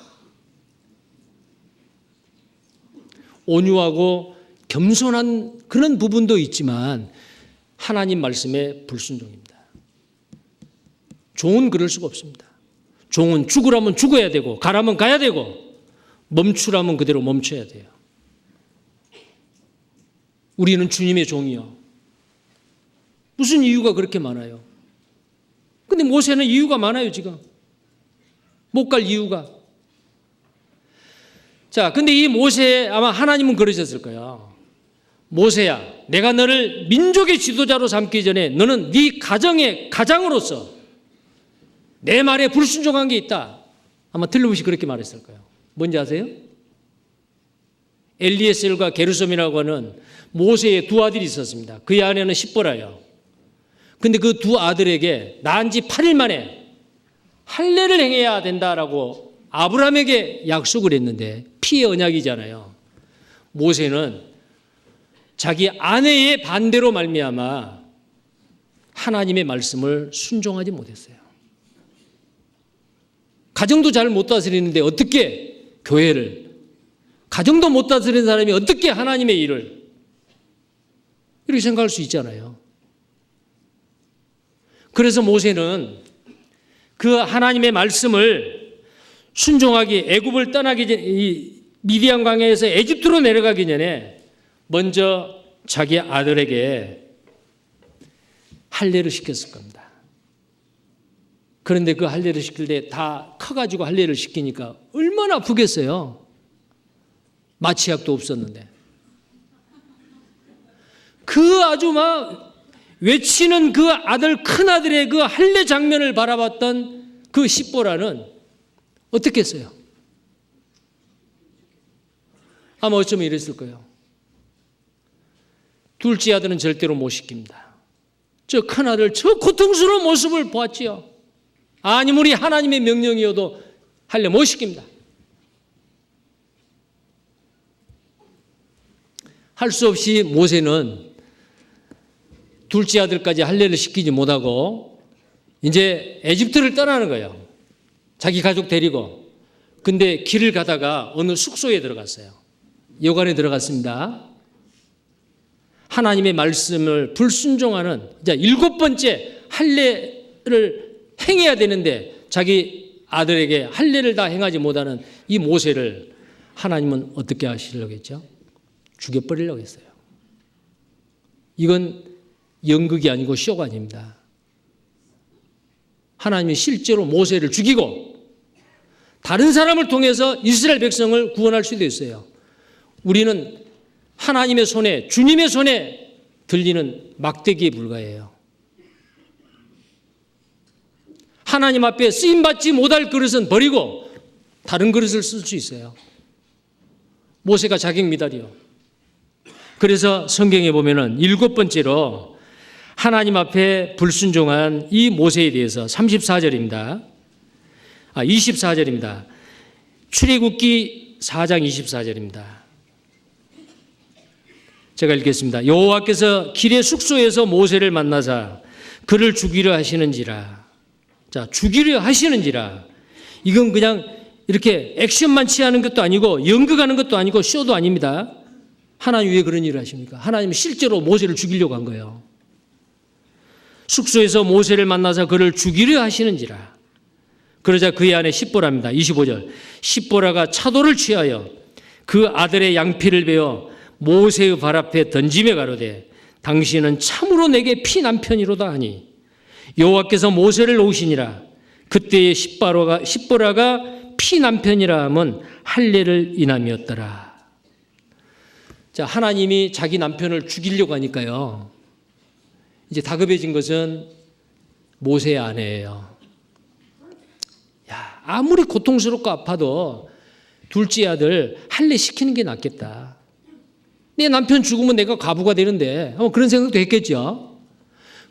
온유하고 겸손한 그런 부분도 있지만 하나님 말씀에 불순종입니다. 종은 그럴 수가 없습니다. 종은 죽으라면 죽어야 되고 가라면 가야 되고 멈추라면 그대로 멈춰야 돼요. 우리는 주님의 종이요. 무슨 이유가 그렇게 많아요? 근데 모세는 이유가 많아요, 지금. 못 갈 이유가. 자, 근데 이 모세 아마 하나님은 그러셨을 거예요. 모세야, 내가 너를 민족의 지도자로 삼기 전에 너는 네 가정의 가장으로서 내 말에 불순종한 게 있다. 아마 틀림없이 그렇게 말했을 거예요. 뭔지 아세요? 엘리에셀과 게르솜이라고 하는 모세의 두 아들이 있었습니다. 그의 아내는 십보라요. 근데 그 두 아들에게 낳은 지 8일 만에 할례를 행해야 된다라고 아브라함에게 약속을 했는데 피의 언약이잖아요. 모세는 자기 아내의 반대로 말미암아 하나님의 말씀을 순종하지 못했어요. 가정도 잘 못 다스리는데 어떻게 교회를, 가정도 못 다스리는 사람이 어떻게 하나님의 일을, 이렇게 생각할 수 있잖아요. 그래서 모세는 그 하나님의 말씀을 순종하기, 애굽을 떠나기 전에, 이 미디안 광야에서 에집트로 내려가기 전에 먼저 자기 아들에게 할례를 시켰을 겁니다. 그런데 그 할례를 시킬 때 다 커가지고 할례를 시키니까 얼마나 아프겠어요. 마취약도 없었는데. 그 아주 막 외치는 그 아들, 큰아들의 그 할례 장면을 바라봤던 그 십보라는 어떻게 했어요? 아마 어쩌면 이랬을 거예요. 둘째 아들은 절대로 못 시킵니다. 저 큰아들 저 고통스러운 모습을 보았지요. 아무리 하나님의 명령이어도 할례 못 시킵니다. 할 수 없이 모세는 둘째 아들까지 할례를 시키지 못하고 이제 에집트를 떠나는 거예요. 자기 가족 데리고. 근데 길을 가다가 어느 숙소에 들어갔어요. 여관에 들어갔습니다. 하나님의 말씀을 불순종하는 이제 7번째 할례를 행해야 되는데 자기 아들에게 할례를 다 행하지 못하는 이 모세를 하나님은 어떻게 하시려고 했죠? 죽여버리려고 했어요. 이건 연극이 아니고 쇼가 아닙니다. 하나님이 실제로 모세를 죽이고 다른 사람을 통해서 이스라엘 백성을 구원할 수도 있어요. 우리는 하나님의 손에, 주님의 손에 들리는 막대기에 불과해요. 하나님 앞에 쓰임받지 못할 그릇은 버리고 다른 그릇을 쓸 수 있어요. 모세가 자격 미달이요. 그래서 성경에 보면은 7번째로 하나님 앞에 불순종한 이 모세에 대해서 34절입니다. 24절입니다. 출애굽기 4장 24절입니다. 제가 읽겠습니다. 여호와께서 길의 숙소에서 모세를 만나사 그를 죽이려 하시는지라. 자, 죽이려 하시는지라. 이건 그냥 이렇게 액션만 취하는 것도 아니고 연극하는 것도 아니고 쇼도 아닙니다. 하나님 왜 그런 일을 하십니까? 하나님이 실제로 모세를 죽이려고 한 거예요. 숙소에서 모세를 만나서 그를 죽이려 하시는지라. 그러자 그의 아내 십보라입니다. 25절. 십보라가 차도를 취하여 그 아들의 양피를 베어 모세의 발 앞에 던지며 가로되 당신은 참으로 내게 피남편이로다 하니 여호와께서 모세를 놓으시니라. 그때의 십보라가 피남편이라 함은 할례를 인함이었더라. 자, 하나님이 자기 남편을 죽이려고 하니까요. 이제 다급해진 것은 모세의 아내예요. 야, 아무리 고통스럽고 아파도 둘째 아들 할례 시키는 게 낫겠다. 내 남편 죽으면 내가 과부가 되는데 그런 생각도 했겠죠.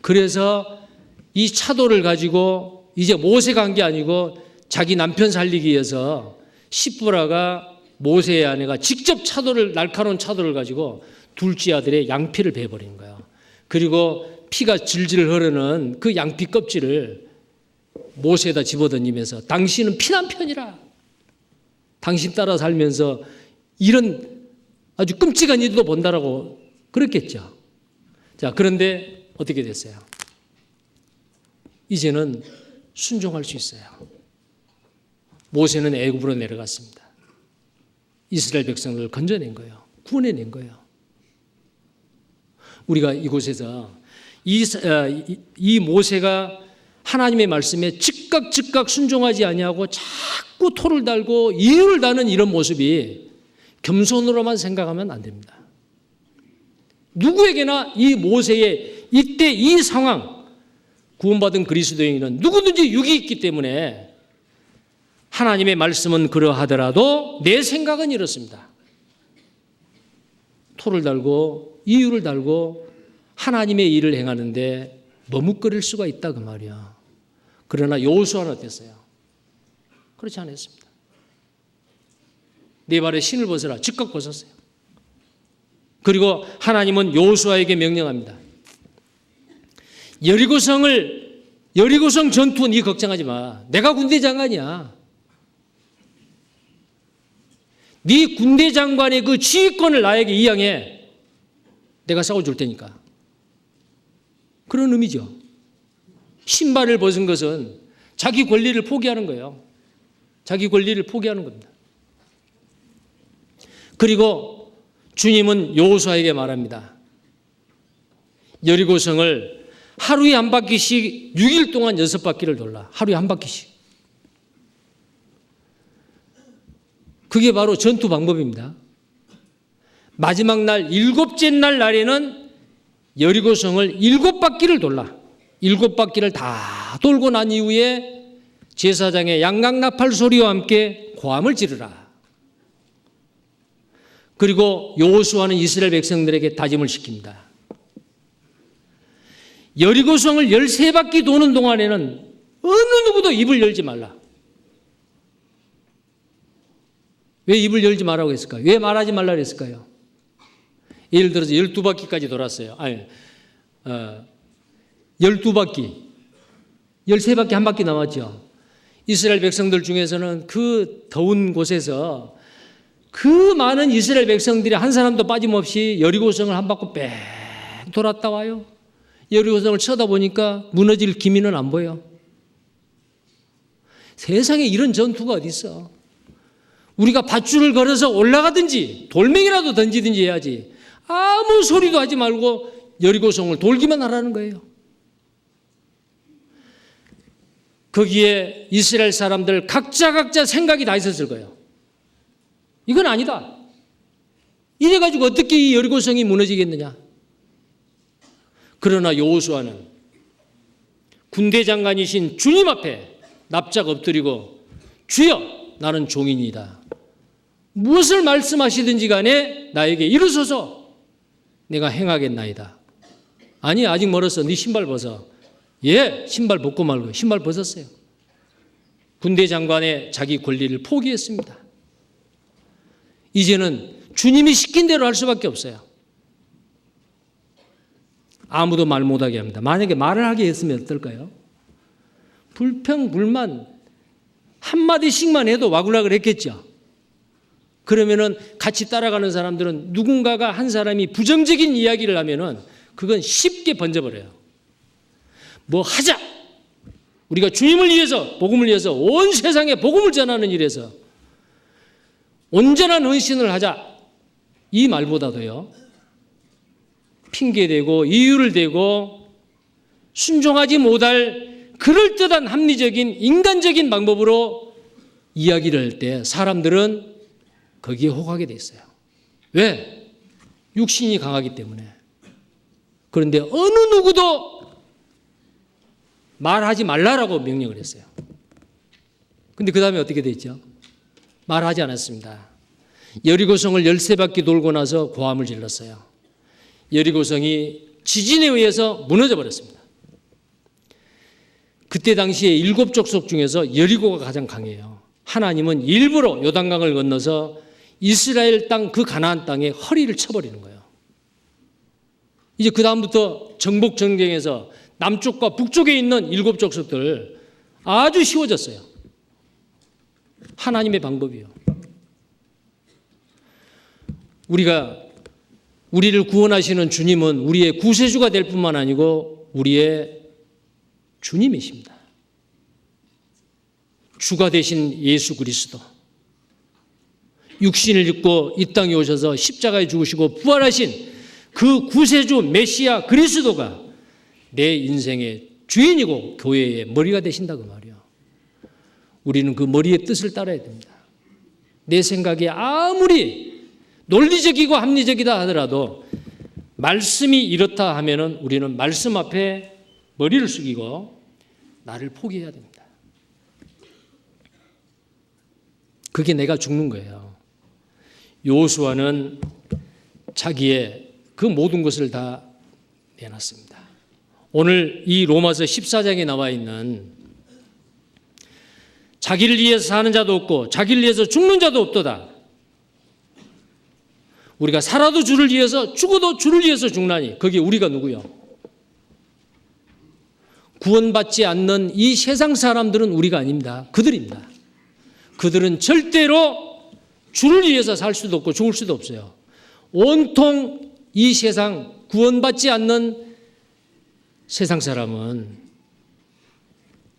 그래서 이 차도를 가지고 이제 모세가 한 게 아니고 자기 남편 살리기 위해서 십보라가 모세의 아내가 직접 날카로운 차도를 가지고 둘째 아들의 양피를 베어버리는 거예요. 그리고 피가 질질 흐르는 그 양피 껍질을 모세에다 집어던지면서 당신은 피남편이라. 당신 따라 살면서 이런 아주 끔찍한 일도 본다라고 그랬겠죠. 자, 그런데 어떻게 됐어요? 이제는 순종할 수 있어요. 모세는 애굽으로 내려갔습니다. 이스라엘 백성들을 건져낸 거예요. 구원해낸 거예요. 우리가 이곳에서 이 모세가 하나님의 말씀에 즉각 순종하지 아니하고 자꾸 토를 달고 이유를 다는 이런 모습이 겸손으로만 생각하면 안 됩니다. 누구에게나 이 모세의 이때 이 상황, 구원받은 그리스도인은 누구든지 육이 있기 때문에 하나님의 말씀은 그러하더라도 내 생각은 이렇습니다. 토를 달고 이유를 달고 하나님의 일을 행하는데 머뭇거릴 수가 있다 그 말이야. 그러나 여호수아는 어땠어요? 그렇지 않았습니다. 네 발에 신을 벗어라. 즉각 벗었어요. 그리고 하나님은 여호수아에게 명령합니다. 여리고성 전투 네 걱정하지 마. 내가 군대 장관이야. 네 군대 장관의 그 지휘권을 나에게 이양해. 내가 싸워줄 테니까. 그런 의미죠. 신발을 벗은 것은 자기 권리를 포기하는 거예요. 자기 권리를 포기하는 겁니다. 그리고 주님은 여호수아에게 말합니다. 여리고성을 하루에 한 바퀴씩 6일 동안 6바퀴를 돌라. 하루에 한 바퀴씩. 그게 바로 전투 방법입니다. 마지막 날 7째 날에는 여리고성을 7바퀴를 돌라. 7바퀴를 다 돌고 난 이후에 제사장의 양강나팔 소리와 함께 고함을 지르라. 그리고 여호수아는 이스라엘 백성들에게 다짐을 시킵니다. 여리고성을 13바퀴 도는 동안에는 어느 누구도 입을 열지 말라. 왜 입을 열지 말라고 했을까요? 왜 말하지 말라고 했을까요? 예를 들어서 12바퀴까지 돌았어요. 12바퀴. 13바퀴 한 바퀴 남았죠. 이스라엘 백성들 중에서는 그 더운 곳에서 그 많은 이스라엘 백성들이 한 사람도 빠짐없이 여리고성을 한 바퀴 뺑 돌았다 와요. 여리고성을 쳐다보니까 무너질 기미는 안 보여. 세상에 이런 전투가 어디 있어. 우리가 밧줄을 걸어서 올라가든지 돌멩이라도 던지든지 해야지. 아무 소리도 하지 말고 여리고성을 돌기만 하라는 거예요. 거기에 이스라엘 사람들 각자 생각이 다 있었을 거예요. 이건 아니다. 이래가지고 어떻게 이 여리고성이 무너지겠느냐. 그러나 여호수아는 군대 장관이신 주님 앞에 납작 엎드리고 주여 나는 종인이다. 무엇을 말씀하시든지 간에 나에게 이르소서 내가 행하겠나이다. 아니 아직 멀었어. 네 신발 벗어. 예, 신발 벗고 말고 신발 벗었어요. 군대 장관의 자기 권리를 포기했습니다. 이제는 주님이 시킨 대로 할 수밖에 없어요. 아무도 말 못하게 합니다. 만약에 말을 하게 했으면 어떨까요? 불평, 불만 한마디씩만 해도 와글와글 했겠죠. 그러면은 같이 따라가는 사람들은 누군가가 한 사람이 부정적인 이야기를 하면은 그건 쉽게 번져버려요. 뭐 하자. 우리가 주님을 위해서, 복음을 위해서 온 세상에 복음을 전하는 일에서 온전한 헌신을 하자. 이 말보다도요. 핑계대고 이유를 대고 순종하지 못할 그럴듯한 합리적인 인간적인 방법으로 이야기를 할 때 사람들은 거기에 혹하게 돼 있어요. 왜? 육신이 강하기 때문에. 그런데 어느 누구도 말하지 말라라고 명령을 했어요. 근데 그 다음에 어떻게 됐죠? 말하지 않았습니다. 여리고성을 13바퀴 돌고 나서 고함을 질렀어요. 여리고성이 지진에 의해서 무너져 버렸습니다. 그때 당시에 7족속 중에서 여리고가 가장 강해요. 하나님은 일부러 요단강을 건너서 이스라엘 땅 그 가나안 땅에 허리를 쳐버리는 거예요. 이제 그 다음부터 정복 전쟁에서 남쪽과 북쪽에 있는 7족속들 아주 쉬워졌어요. 하나님의 방법이요. 우리를 구원하시는 주님은 우리의 구세주가 될 뿐만 아니고 우리의 주님이십니다. 주가 되신 예수 그리스도. 육신을 입고 이 땅에 오셔서 십자가에 죽으시고 부활하신 그 구세주 메시아 그리스도가 내 인생의 주인이고 교회의 머리가 되신다고 말이요. 우리는 그 머리의 뜻을 따라야 됩니다. 내 생각이 아무리 논리적이고 합리적이다 하더라도 말씀이 이렇다 하면은 우리는 말씀 앞에 머리를 숙이고 나를 포기해야 됩니다. 그게 내가 죽는 거예요. 여호수아는 자기의 그 모든 것을 다 내놨습니다. 오늘 이 로마서 14장에 나와 있는 자기를 위해서 사는 자도 없고 자기를 위해서 죽는 자도 없도다. 우리가 살아도 주를 위해서 죽어도 주를 위해서 죽나니 거기에 우리가 누구요? 구원받지 않는 이 세상 사람들은 우리가 아닙니다. 그들입니다. 그들은 절대로 주를 위해서 살 수도 없고 죽을 수도 없어요. 온통 이 세상 구원받지 않는 세상 사람은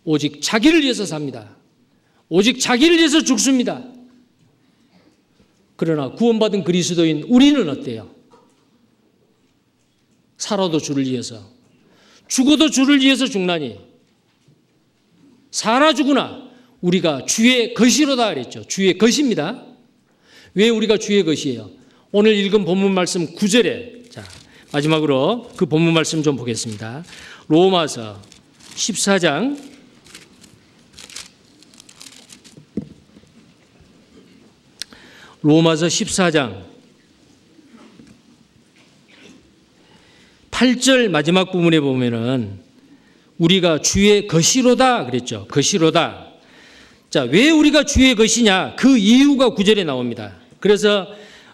오직 자기를 위해서 삽니다. 오직 자기를 위해서 죽습니다. 그러나 구원받은 그리스도인 우리는 어때요? 살아도 주를 위해서, 죽어도 주를 위해서 죽나니 사나 죽으나 우리가 주의 것이로다 그랬죠. 주의 것입니다. 왜 우리가 주의 것이에요? 오늘 읽은 본문 말씀 9절에 자, 마지막으로 그 본문 말씀 좀 보겠습니다. 로마서 14장 8절 마지막 부분에 보면은 우리가 주의 것이로다 그랬죠. 것이로다. 자, 왜 우리가 주의 것이냐? 그 이유가 9절에 나옵니다. 그래서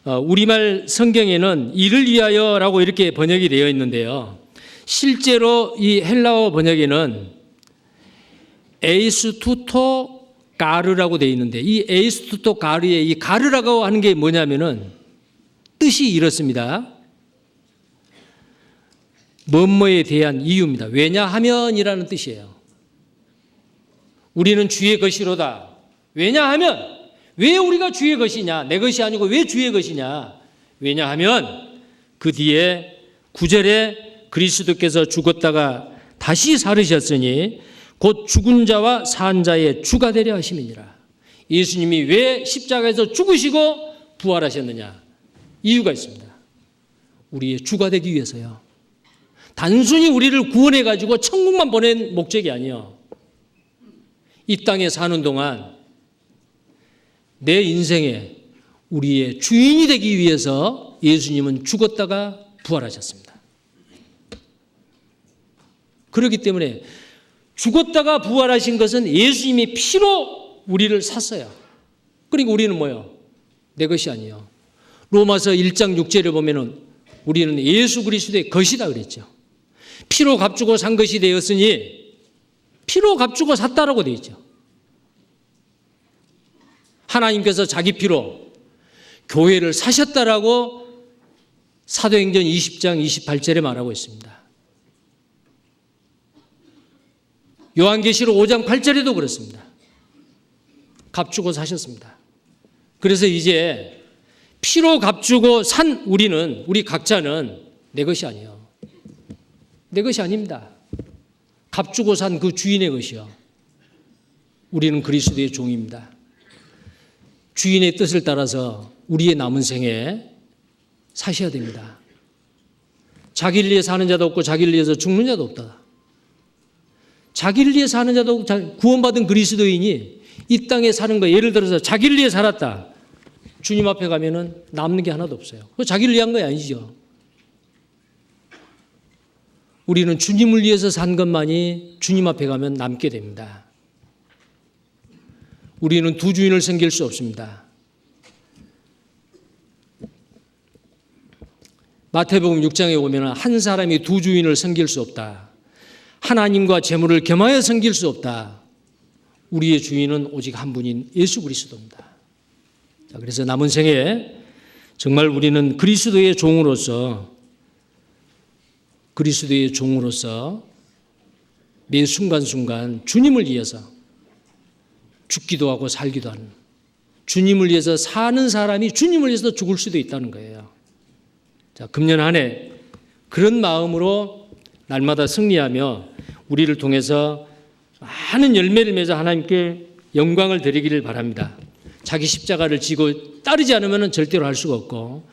우리말 성경에는 이를 위하여라고 이렇게 번역이 되어 있는데요. 실제로 이 헬라어 번역에는 에이스투토 가르라고 되어 있는데 이 에이스투토 가르의 이 가르라고 하는 게 뭐냐면은 뜻이 이렇습니다. 뭐뭐에 대한 이유입니다. 왜냐하면이라는 뜻이에요. 우리는 주의 것이로다. 왜냐하면 왜 우리가 주의 것이냐? 내 것이 아니고 왜 주의 것이냐? 왜냐하면 그 뒤에 9절에 그리스도께서 죽었다가 다시 살으셨으니 곧 죽은 자와 산 자의 주가 되려 하심이니라. 예수님이 왜 십자가에서 죽으시고 부활하셨느냐? 이유가 있습니다. 우리의 주가 되기 위해서요. 단순히 우리를 구원해 가지고 천국만 보낸 목적이 아니에요. 이 땅에 사는 동안 내 인생에 우리의 주인이 되기 위해서 예수님은 죽었다가 부활하셨습니다. 그렇기 때문에 죽었다가 부활하신 것은 예수님이 피로 우리를 샀어요. 그러니까 우리는 뭐예요? 내 것이 아니에요. 로마서 1장 6절에 보면은 우리는 예수 그리스도의 것이다 그랬죠. 피로 값주고 산 것이 되었으니 피로 값주고 샀다라고 되어 있죠. 하나님께서 자기 피로 교회를 사셨다라고 사도행전 20장 28절에 말하고 있습니다. 요한계시록 5장 8절에도 그렇습니다. 값주고 사셨습니다. 그래서 이제 피로 값주고 산 우리 각자는 내 것이 아니에요. 내 것이 아닙니다. 값주고 산 그 주인의 것이요. 우리는 그리스도의 종입니다. 주인의 뜻을 따라서 우리의 남은 생에 사셔야 됩니다. 자기를 위해 사는 자도 없고 자기를 위해서 죽는 자도 없다. 자기를 위해 사는 자도 없고 구원받은 그리스도인이 이 땅에 사는 거 예를 들어서 자기를 위해 살았다. 주님 앞에 가면은 남는 게 하나도 없어요. 그거 자기를 위한 거 아니죠. 우리는 주님을 위해서 산 것만이 주님 앞에 가면 남게 됩니다. 우리는 두 주인을 섬길 수 없습니다. 마태복음 6장에 보면 한 사람이 두 주인을 섬길 수 없다. 하나님과 재물을 겸하여 섬길 수 없다. 우리의 주인은 오직 한 분인 예수 그리스도입니다. 자, 그래서 남은 생에 정말 우리는 그리스도의 종으로서 매 순간순간 주님을 위해서 죽기도 하고 살기도 하는, 주님을 위해서 사는 사람이 주님을 위해서 죽을 수도 있다는 거예요. 자, 금년 한 해 그런 마음으로 날마다 승리하며 우리를 통해서 많은 열매를 맺어 하나님께 영광을 드리기를 바랍니다. 자기 십자가를 지고 따르지 않으면 절대로 할 수가 없고,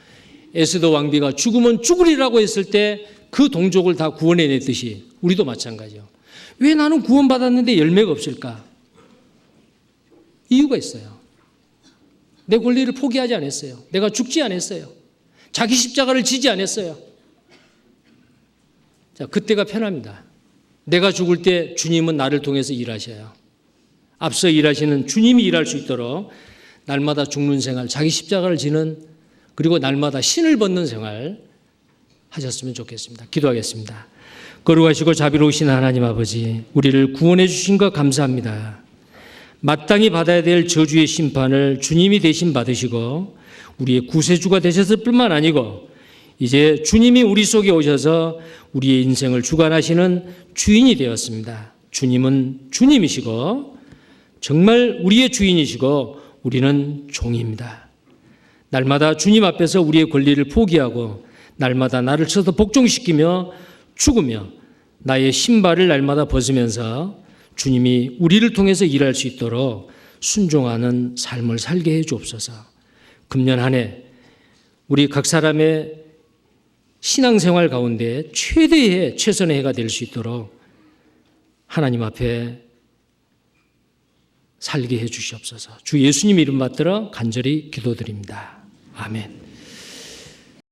에스더 왕비가 죽으면 죽으리라고 했을 때 그 동족을 다 구원해냈듯이 우리도 마찬가지요. 왜 나는 구원받았는데 열매가 없을까? 이유가 있어요. 내 권리를 포기하지 않았어요. 내가 죽지 않았어요. 자기 십자가를 지지 않았어요. 자, 그때가 편합니다. 내가 죽을 때 주님은 나를 통해서 일하셔요. 앞서 일하시는 주님이 일할 수 있도록 날마다 죽는 생활, 자기 십자가를 지는, 그리고 날마다 신을 벗는 생활 하셨으면 좋겠습니다. 기도하겠습니다. 거룩하시고 자비로우신 하나님 아버지, 우리를 구원해 주신 것 감사합니다. 마땅히 받아야 될 저주의 심판을 주님이 대신 받으시고 우리의 구세주가 되셨을 뿐만 아니고 이제 주님이 우리 속에 오셔서 우리의 인생을 주관하시는 주인이 되었습니다. 주님은 주님이시고 정말 우리의 주인이시고 우리는 종입니다. 날마다 주님 앞에서 우리의 권리를 포기하고 날마다 나를 쳐서 복종시키며 죽으며 나의 신발을 날마다 벗으면서 주님이 우리를 통해서 일할 수 있도록 순종하는 삶을 살게 해 주옵소서. 금년 한 해 우리 각 사람의 신앙생활 가운데 최대의 최선의 해가 될 수 있도록 하나님 앞에 살게 해 주시옵소서. 주 예수님 이름 받들어 간절히 기도드립니다. 아멘.